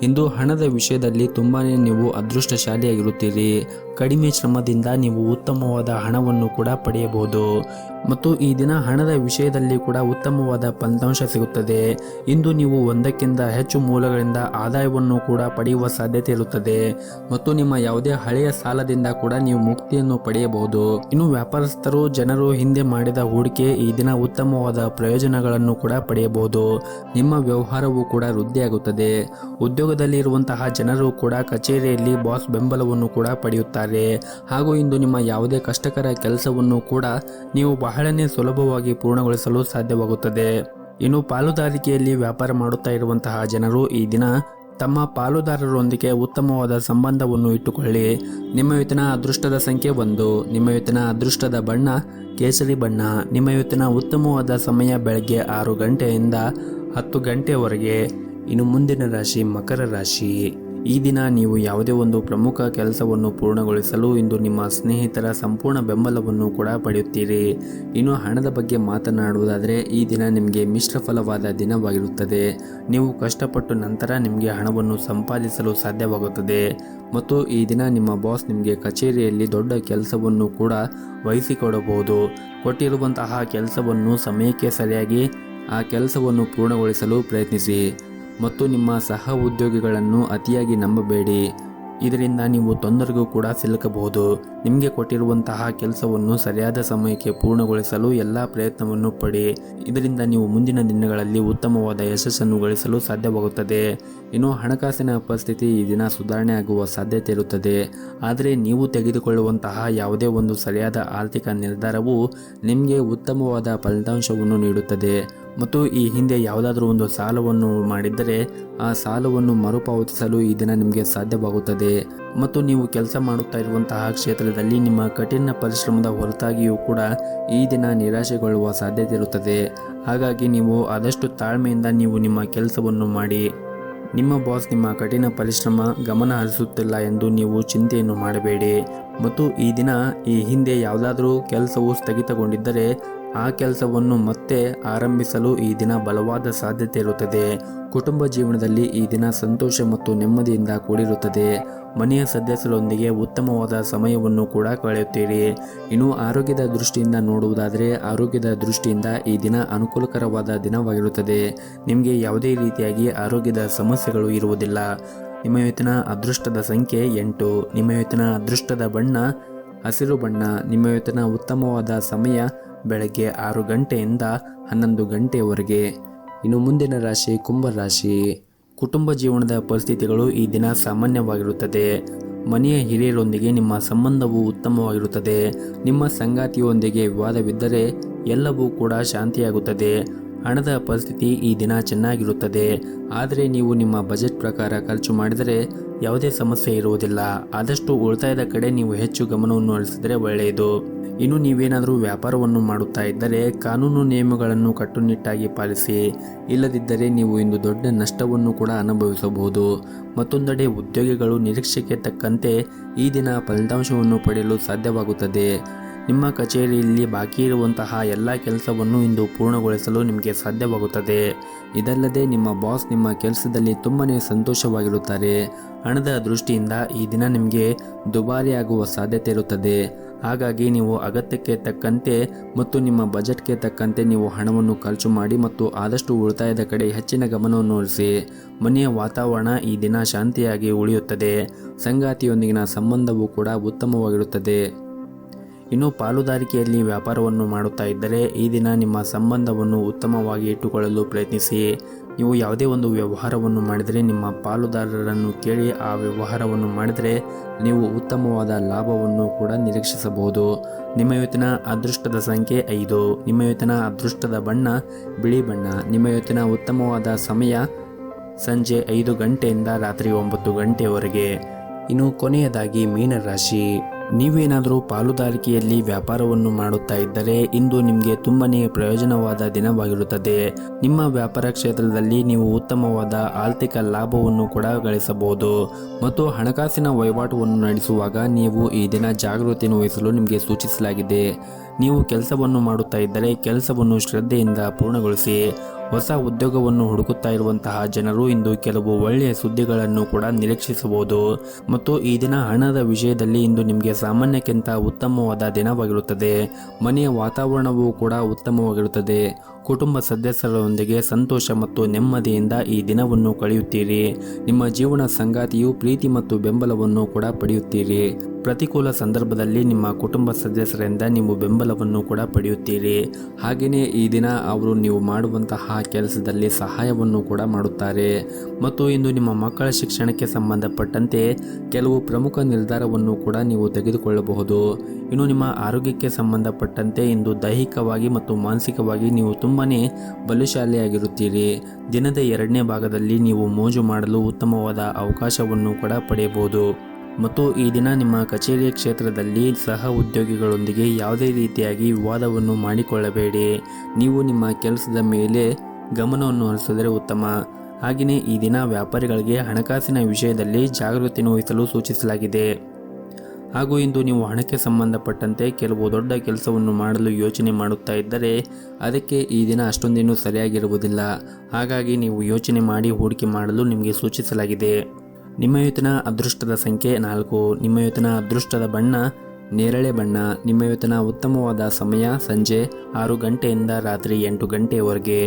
ಇಂದು ಹಣದ ವಿಷಯದಲ್ಲಿ ತುಂಬಾನೇ ನೀವು ಅದೃಷ್ಟಶಾಲಿಯಾಗಿರುತ್ತೀರಿ. ಕಡಿಮೆ ಶ್ರಮದಿಂದ ನೀವು ಉತ್ತಮವಾದ ಹಣವನ್ನು ಕೂಡ ಪಡೆಯಬಹುದು ಮತ್ತು ಈ ದಿನ ಹಣದ ವಿಷಯದಲ್ಲಿ ಕೂಡ ಉತ್ತಮವಾದ ಫಲಿತಾಂಶ ಸಿಗುತ್ತದೆ. ಇಂದು ನೀವು ಒಂದಕ್ಕಿಂತ ಹೆಚ್ಚು ಮೂಲಗಳಿಂದ ಆದಾಯವನ್ನು ಕೂಡ ಪಡೆಯುವ ಸಾಧ್ಯತೆ ಇರುತ್ತದೆ ಮತ್ತು ನಿಮ್ಮ ಯಾವುದೇ ಹಳೆಯ ಸಾಲದಿಂದ ಕೂಡ ನೀವು ಮುಕ್ತಿಯನ್ನು ಪಡೆಯಬಹುದು. ಇನ್ನು ವ್ಯಾಪಾರಸ್ಥರು ಜನರು ಹಿಂದೆ ಮಾಡಿದ ಹೂಡಿಕೆ ಈ ದಿನ ಉತ್ತಮವಾದ ಪ್ರಯೋಜನಗಳನ್ನು ಕೂಡ ಪಡೆಯಬಹುದು. ನಿಮ್ಮ ವ್ಯವಹಾರವೂ ಕೂಡ ವೃದ್ಧಿಯಾಗುತ್ತದೆ. ಉದ್ಯೋಗದಲ್ಲಿ ಇರುವಂತಹ ಜನರು ಕೂಡ ಕಚೇರಿಯಲ್ಲಿ ಬಾಸ್ ಬೆಂಬಲವನ್ನು ಕೂಡ ಪಡೆಯುತ್ತಾರೆ. ಹಾಗೂ ಇಂದು ನಿಮ್ಮ ಯಾವುದೇ ಕಷ್ಟಕರ ಕೆಲಸವನ್ನು ಕೂಡ ನೀವು ಬಹಳನೇ ಸುಲಭವಾಗಿ ಪೂರ್ಣಗೊಳಿಸಲು ಸಾಧ್ಯವಾಗುತ್ತದೆ. ಇನ್ನು ಪಾಲುದಾರಿಕೆಯಲ್ಲಿ ವ್ಯಾಪಾರ ಮಾಡುತ್ತಾ ಇರುವಂತಹ ಜನರು ಈ ದಿನ ತಮ್ಮ ಪಾಲುದಾರರೊಂದಿಗೆ ಉತ್ತಮವಾದ ಸಂಬಂಧವನ್ನು ಇಟ್ಟುಕೊಳ್ಳಿ. ನಿಮ್ಮ ಇವತ್ತಿನ ಅದೃಷ್ಟದ ಸಂಖ್ಯೆ 1. ನಿಮ್ಮ ಇವತ್ತಿನ ಅದೃಷ್ಟದ ಬಣ್ಣ ಕೇಸರಿ ಬಣ್ಣ. ನಿಮ್ಮ ಇವತ್ತಿನ ಉತ್ತಮವಾದ ಸಮಯ ಬೆಳಗ್ಗೆ 6 ಗಂಟೆಯಿಂದ 10 ಗಂಟೆವರೆಗೆ. ಇನ್ನು ಮುಂದಿನ ರಾಶಿ ಮಕರ ರಾಶಿ. ಈ ದಿನ ನೀವು ಯಾವುದೇ ಒಂದು ಪ್ರಮುಖ ಕೆಲಸವನ್ನು ಪೂರ್ಣಗೊಳಿಸಲು ಇಂದು ನಿಮ್ಮ ಸ್ನೇಹಿತರ ಸಂಪೂರ್ಣ ಬೆಂಬಲವನ್ನು ಕೂಡ ಪಡೆಯುತ್ತೀರಿ. ಇನ್ನು ಹಣದ ಬಗ್ಗೆ ಮಾತನಾಡುವುದಾದರೆ ಈ ದಿನ ನಿಮಗೆ ಮಿಶ್ರ ಫಲವಾದ ದಿನವಾಗಿರುತ್ತದೆ. ನೀವು ಕಷ್ಟಪಟ್ಟು ನಂತರ ನಿಮಗೆ ಹಣವನ್ನು ಸಂಪಾದಿಸಲು ಸಾಧ್ಯವಾಗುತ್ತದೆ. ಮತ್ತು ಈ ದಿನ ನಿಮ್ಮ ಬಾಸ್ ನಿಮಗೆ ಕಚೇರಿಯಲ್ಲಿ ದೊಡ್ಡ ಕೆಲಸವನ್ನು ಕೂಡ ವಹಿಸಿಕೊಡಬಹುದು. ಕೊಟ್ಟಿರುವಂತಹ ಕೆಲಸವನ್ನು ಸಮಯಕ್ಕೆ ಸರಿಯಾಗಿ ಆ ಕೆಲಸವನ್ನು ಪೂರ್ಣಗೊಳಿಸಲು ಪ್ರಯತ್ನಿಸಿ. ಮತ್ತು ನಿಮ್ಮ ಸಹ ಉದ್ಯೋಗಿಗಳನ್ನು ಅತಿಯಾಗಿ ನಂಬಬೇಡಿ. ಇದರಿಂದ ನೀವು ತೊಂದರೆಗೂ ಕೂಡ ಸಿಲುಕಬಹುದು. ನಿಮಗೆ ಕೊಟ್ಟಿರುವಂತಹ ಕೆಲಸವನ್ನು ಸರಿಯಾದ ಸಮಯಕ್ಕೆ ಪೂರ್ಣಗೊಳಿಸಲು ಎಲ್ಲ ಪ್ರಯತ್ನವನ್ನು ಪಡಿ. ಇದರಿಂದ ನೀವು ಮುಂದಿನ ದಿನಗಳಲ್ಲಿ ಉತ್ತಮವಾದ ಯಶಸ್ಸನ್ನು ಗಳಿಸಲು ಸಾಧ್ಯವಾಗುತ್ತದೆ. ಇನ್ನು ಹಣಕಾಸಿನ ಪರಿಸ್ಥಿತಿ ಈ ದಿನ ಸುಧಾರಣೆ ಆಗುವ ಸಾಧ್ಯತೆ ಇರುತ್ತದೆ. ಆದರೆ ನೀವು ತೆಗೆದುಕೊಳ್ಳುವಂತಹ ಯಾವುದೇ ಒಂದು ಸರಿಯಾದ ಆರ್ಥಿಕ ನಿರ್ಧಾರವು ನಿಮಗೆ ಉತ್ತಮವಾದ ಫಲಿತಾಂಶವನ್ನು ನೀಡುತ್ತದೆ. ಮತ್ತು ಈ ಹಿಂದೆ ಯಾವುದಾದ್ರೂ ಒಂದು ಸಾಲವನ್ನು ಮಾಡಿದ್ದರೆ ಆ ಸಾಲವನ್ನು ಮರುಪಾವತಿಸಲು ಈ ದಿನ ನಿಮಗೆ ಸಾಧ್ಯವಾಗುತ್ತದೆ. ಮತ್ತು ನೀವು ಕೆಲಸ ಮಾಡುತ್ತಾ ಇರುವಂತಹ ಕ್ಷೇತ್ರದಲ್ಲಿ ನಿಮ್ಮ ಕಠಿಣ ಪರಿಶ್ರಮದ ಹೊರತಾಗಿಯೂ ಕೂಡ ಈ ದಿನ ನಿರಾಶೆಗೊಳ್ಳುವ ಸಾಧ್ಯತೆ ಇರುತ್ತದೆ. ಹಾಗಾಗಿ ನೀವು ಆದಷ್ಟು ತಾಳ್ಮೆಯಿಂದ ನೀವು ನಿಮ್ಮ ಕೆಲಸವನ್ನು ಮಾಡಿ. ನಿಮ್ಮ ಬಾಸ್ ನಿಮ್ಮ ಕಠಿಣ ಪರಿಶ್ರಮ ಗಮನ ಹರಿಸುತ್ತಿಲ್ಲ ಎಂದು ನೀವು ಚಿಂತೆಯನ್ನು ಮಾಡಬೇಡಿ. ಮತ್ತು ಈ ದಿನ ಈ ಹಿಂದೆ ಯಾವುದಾದ್ರೂ ಕೆಲಸವು ಸ್ಥಗಿತಗೊಂಡಿದ್ದರೆ ಆ ಕೆಲಸವನ್ನು ಮತ್ತೆ ಆರಂಭಿಸಲು ಈ ದಿನ ಬಲವಾದ ಸಾಧ್ಯತೆ ಇರುತ್ತದೆ. ಕುಟುಂಬ ಜೀವನದಲ್ಲಿ ಈ ದಿನ ಸಂತೋಷ ಮತ್ತು ನೆಮ್ಮದಿಯಿಂದ ಕೂಡಿರುತ್ತದೆ. ಮನೆಯ ಸದಸ್ಯರೊಂದಿಗೆ ಉತ್ತಮವಾದ ಸಮಯವನ್ನು ಕೂಡ ಕಳೆಯುತ್ತೀರಿ. ಇನ್ನು ಆರೋಗ್ಯದ ದೃಷ್ಟಿಯಿಂದ ನೋಡುವುದಾದರೆ ಆರೋಗ್ಯದ ದೃಷ್ಟಿಯಿಂದ ಈ ದಿನ ಅನುಕೂಲಕರವಾದ ದಿನವಾಗಿರುತ್ತದೆ. ನಿಮಗೆ ಯಾವುದೇ ರೀತಿಯಾಗಿ ಆರೋಗ್ಯದ ಸಮಸ್ಯೆಗಳು ಇರುವುದಿಲ್ಲ. ನಿಮ್ಮ ಇವತ್ತಿನ ಅದೃಷ್ಟದ ಸಂಖ್ಯೆ 8. ನಿಮ್ಮ ಇವತ್ತಿನ ಅದೃಷ್ಟದ ಬಣ್ಣ ಹಸಿರು ಬಣ್ಣ. ನಿಮ್ಮ ಇವತ್ತಿನ ಉತ್ತಮವಾದ ಸಮಯ ಬೆಳಗ್ಗೆ 6 ಗಂಟೆಯಿಂದ 11 ಗಂಟೆಯವರೆಗೆ. ಇನ್ನು ಮುಂದಿನ ರಾಶಿ ಕುಂಭ ರಾಶಿ. ಕುಟುಂಬ ಜೀವನದ ಪರಿಸ್ಥಿತಿಗಳು ಈ ದಿನ ಸಾಮಾನ್ಯವಾಗಿರುತ್ತದೆ. ಮನೆಯ ಹಿರಿಯರೊಂದಿಗೆ ನಿಮ್ಮ ಸಂಬಂಧವು ಉತ್ತಮವಾಗಿರುತ್ತದೆ. ನಿಮ್ಮ ಸಂಗಾತಿಯೊಂದಿಗೆ ವಿವಾದವಿದ್ದರೆ ಎಲ್ಲವೂ ಕೂಡ ಶಾಂತಿಯಾಗುತ್ತದೆ. ಹಣದ ಪರಿಸ್ಥಿತಿ ಈ ದಿನ ಚೆನ್ನಾಗಿರುತ್ತದೆ. ಆದರೆ ನೀವು ನಿಮ್ಮ ಬಜೆಟ್ ಪ್ರಕಾರ ಖರ್ಚು ಮಾಡಿದರೆ ಯಾವುದೇ ಸಮಸ್ಯೆ ಇರುವುದಿಲ್ಲ. ಆದಷ್ಟು ಉಳಿತಾಯದ ಕಡೆ ನೀವು ಹೆಚ್ಚು ಗಮನವನ್ನು ಹರಿಸಿದರೆ ಒಳ್ಳೆಯದು. ಇನ್ನು ನೀವೇನಾದರೂ ವ್ಯಾಪಾರವನ್ನು ಮಾಡುತ್ತಾ ಇದ್ದರೆ ಕಾನೂನು ನಿಯಮಗಳನ್ನು ಕಟ್ಟುನಿಟ್ಟಾಗಿ ಪಾಲಿಸಿ. ಇಲ್ಲದಿದ್ದರೆ ನೀವು ಇಂದು ದೊಡ್ಡ ನಷ್ಟವನ್ನು ಕೂಡ ಅನುಭವಿಸಬಹುದು. ಮತ್ತೊಂದೆಡೆ ಉದ್ಯೋಗಿಗಳು ನಿರೀಕ್ಷೆಗೆ ತಕ್ಕಂತೆ ಈ ದಿನ ಫಲಿತಾಂಶವನ್ನು ಪಡೆಯಲು ಸಾಧ್ಯವಾಗುತ್ತದೆ. ನಿಮ್ಮ ಕಚೇರಿಯಲ್ಲಿ ಬಾಕಿ ಇರುವಂತಹ ಎಲ್ಲ ಕೆಲಸವನ್ನು ಇಂದು ಪೂರ್ಣಗೊಳಿಸಲು ನಿಮಗೆ ಸಾಧ್ಯವಾಗುತ್ತದೆ. ಇದಲ್ಲದೆ ನಿಮ್ಮ ಬಾಸ್ ನಿಮ್ಮ ಕೆಲಸದಲ್ಲಿ ತುಂಬನೇ ಸಂತೋಷವಾಗಿರುತ್ತಾರೆ. ಹಣದ ದೃಷ್ಟಿಯಿಂದ ಈ ದಿನ ನಿಮಗೆ ದುಬಾರಿಯಾಗುವ ಸಾಧ್ಯತೆ ಇರುತ್ತದೆ. ಹಾಗಾಗಿ ನೀವು ಅಗತ್ಯಕ್ಕೆ ತಕ್ಕಂತೆ ಮತ್ತು ನಿಮ್ಮ ಬಜೆಟ್ಗೆ ತಕ್ಕಂತೆ ನೀವು ಹಣವನ್ನು ಖರ್ಚು ಮಾಡಿ ಮತ್ತು ಆದಷ್ಟು ಉಳಿತಾಯದ ಕಡೆ ಹೆಚ್ಚಿನ ಗಮನವನ್ನು ಹರಿಸಿ. ಮನೆಯ ವಾತಾವರಣ ಈ ದಿನ ಶಾಂತಿಯಾಗಿ ಉಳಿಯುತ್ತದೆ. ಸಂಗಾತಿಯೊಂದಿಗಿನ ಸಂಬಂಧವೂ ಕೂಡ ಉತ್ತಮವಾಗಿರುತ್ತದೆ. ಇನ್ನು ಪಾಲುದಾರಿಕೆಯಲ್ಲಿ ವ್ಯಾಪಾರವನ್ನು ಮಾಡುತ್ತಾ ಇದ್ದರೆ ಈ ದಿನ ನಿಮ್ಮ ಸಂಬಂಧವನ್ನು ಉತ್ತಮವಾಗಿ ಇಟ್ಟುಕೊಳ್ಳಲು ಪ್ರಯತ್ನಿಸಿ. ನೀವು ಯಾವುದೇ ಒಂದು ವ್ಯವಹಾರವನ್ನು ಮಾಡಿದರೆ ನಿಮ್ಮ ಪಾಲುದಾರರನ್ನು ಕೇಳಿ ಆ ವ್ಯವಹಾರವನ್ನು ಮಾಡಿದರೆ ನೀವು ಉತ್ತಮವಾದ ಲಾಭವನ್ನು ಕೂಡ ನಿರೀಕ್ಷಿಸಬಹುದು. ನಿಮ್ಮ ಇವತ್ತಿನ ಅದೃಷ್ಟದ ಸಂಖ್ಯೆ 5. ನಿಮ್ಮ ಇವತ್ತಿನ ಅದೃಷ್ಟದ ಬಣ್ಣ ಬಿಳಿ ಬಣ್ಣ. ನಿಮ್ಮ ಇವತ್ತಿನ ಉತ್ತಮವಾದ ಸಮಯ ಸಂಜೆ 5 ಗಂಟೆಯಿಂದ ರಾತ್ರಿ 9 ಗಂಟೆಯವರೆಗೆ. ಇನ್ನು ಕೊನೆಯದಾಗಿ ಮೀನರಾಶಿ. ನೀವೇನಾದರೂ ಪಾಲುದಾರಿಕೆಯಲ್ಲಿ ವ್ಯಾಪಾರವನ್ನು ಮಾಡುತ್ತಾ ಇದ್ದರೆ ಇಂದು ನಿಮಗೆ ತುಂಬನೇ ಪ್ರಯೋಜನವಾದ ದಿನವಾಗಿರುತ್ತದೆ. ನಿಮ್ಮ ವ್ಯಾಪಾರ ಕ್ಷೇತ್ರದಲ್ಲಿ ನೀವು ಉತ್ತಮವಾದ ಆರ್ಥಿಕ ಲಾಭವನ್ನು ಕೂಡ ಗಳಿಸಬಹುದು. ಮತ್ತು ಹಣಕಾಸಿನ ವಹಿವಾಟುವನ್ನು ನಡೆಸುವಾಗ ನೀವು ಈ ದಿನ ಜಾಗೃತಿಯನ್ನು ವಹಿಸಲು ನಿಮಗೆ ಸೂಚಿಸಲಾಗಿದೆ. ನೀವು ಕೆಲಸವನ್ನು ಮಾಡುತ್ತಾ ಇದ್ದರೆ ಕೆಲಸವನ್ನು ಶ್ರದ್ಧೆಯಿಂದ ಪೂರ್ಣಗೊಳಿಸಿ. ಹೊಸ ಉದ್ಯೋಗವನ್ನು ಹುಡುಕುತ್ತಾ ಇರುವಂತಹ ಜನರು ಇಂದು ಕೆಲವು ಒಳ್ಳೆಯ ಸುದ್ದಿಗಳನ್ನು ಕೂಡ ನಿರೀಕ್ಷಿಸಬಹುದು. ಮತ್ತು ಈ ದಿನ ಹಣದ ವಿಷಯದಲ್ಲಿ ಇಂದು ನಿಮಗೆ ಸಾಮಾನ್ಯಕ್ಕಿಂತ ಉತ್ತಮವಾದ ದಿನವಾಗಿರುತ್ತದೆ. ಮನೆಯ ವಾತಾವರಣವೂ ಕೂಡ ಉತ್ತಮವಾಗಿರುತ್ತದೆ. ಕುಟುಂಬ ಸದಸ್ಯರೊಂದಿಗೆ ಸಂತೋಷ ಮತ್ತು ನೆಮ್ಮದಿಯಿಂದ ಈ ದಿನವನ್ನು ಕಳೆಯುತ್ತೀರಿ. ನಿಮ್ಮ ಜೀವನ ಸಂಗಾತಿಯು ಪ್ರೀತಿ ಮತ್ತು ಬೆಂಬಲವನ್ನು ಕೂಡ ಪಡೆಯುತ್ತೀರಿ. ಪ್ರತಿಕೂಲ ಸಂದರ್ಭದಲ್ಲಿ ನಿಮ್ಮ ಕುಟುಂಬ ಸದಸ್ಯರಿಂದ ನೀವು ಬೆಂಬಲವನ್ನು ಕೂಡ ಪಡೆಯುತ್ತೀರಿ. ಹಾಗೆಯೇ ಈ ದಿನ ಅವರು ನೀವು ಮಾಡುವಂತಹ ಕೆಲಸದಲ್ಲಿ ಸಹಾಯವನ್ನು ಕೂಡ ಮಾಡುತ್ತಾರೆ. ಮತ್ತು ಇಂದು ನಿಮ್ಮ ಮಕ್ಕಳ ಶಿಕ್ಷಣಕ್ಕೆ ಸಂಬಂಧಪಟ್ಟಂತೆ ಕೆಲವು ಪ್ರಮುಖ ನಿರ್ಧಾರವನ್ನು ಕೂಡ ನೀವು ತೆಗೆದುಕೊಳ್ಳಬಹುದು. ಇನ್ನು ನಿಮ್ಮ ಆರೋಗ್ಯಕ್ಕೆ ಸಂಬಂಧಪಟ್ಟಂತೆ ಇಂದು ದೈಹಿಕವಾಗಿ ಮತ್ತು ಮಾನಸಿಕವಾಗಿ ನೀವು ತುಂಬಾನೇ ಬಲಶಾಲಿಯಾಗಿರುತ್ತೀರಿ. ದಿನದ 2ನೇ ಭಾಗದಲ್ಲಿ ನೀವು ಮೋಜು ಮಾಡಲು ಉತ್ತಮವಾದ ಅವಕಾಶವನ್ನು ಕೂಡ ಪಡೆಯಬಹುದು. ಮತ್ತು ಈ ದಿನ ನಿಮ್ಮ ಕಚೇರಿಯ ಕ್ಷೇತ್ರದಲ್ಲಿ ಸಹ ಉದ್ಯೋಗಿಗಳೊಂದಿಗೆ ಯಾವುದೇ ರೀತಿಯಾಗಿ ವಿವಾದವನ್ನು ಮಾಡಿಕೊಳ್ಳಬೇಡಿ. ನೀವು ನಿಮ್ಮ ಕೆಲಸದ ಮೇಲೆ ಗಮನವನ್ನು ಹರಿಸಿದರೆ ಉತ್ತಮ. ಹಾಗೆಯೇ ಈ ದಿನ ವ್ಯಾಪಾರಿಗಳಿಗೆ ಹಣಕಾಸಿನ ವಿಷಯದಲ್ಲಿ ಜಾಗೃತಿಯನ್ನು ವಹಿಸಲು ಸೂಚಿಸಲಾಗಿದೆ. ಹಾಗೂ ಇಂದು ನೀವು ಹಣಕ್ಕೆ ಸಂಬಂಧಪಟ್ಟಂತೆ ಕೆಲವು ದೊಡ್ಡ ಕೆಲಸವನ್ನು ಮಾಡಲು ಯೋಚನೆ ಮಾಡುತ್ತಾ ಇದ್ದರೆ ಅದಕ್ಕೆ ಈ ದಿನ ಅಷ್ಟೊಂದೇನೂ ಸರಿಯಾಗಿರುವುದಿಲ್ಲ. ಹಾಗಾಗಿ ನೀವು ಯೋಚನೆ ಮಾಡಿ ಹೂಡಿಕೆ ಮಾಡಲು ನಿಮಗೆ ಸೂಚಿಸಲಾಗಿದೆ. ನಿಮ್ಮ ಇವತ್ತಿನ ಅದೃಷ್ಟದ ಸಂಖ್ಯೆ 4. ನಿಮ್ಮ ಇವತ್ತಿನ ಅದೃಷ್ಟದ ಬಣ್ಣ ನೇರಳೆ ಬಣ್ಣ. ನಿಮ್ಮ ಇವತ್ತಿನ ಉತ್ತಮವಾದ ಸಮಯ ಸಂಜೆ 6 ಗಂಟೆಯಿಂದ ರಾತ್ರಿ 8 ಗಂಟೆಯವರೆಗೆ.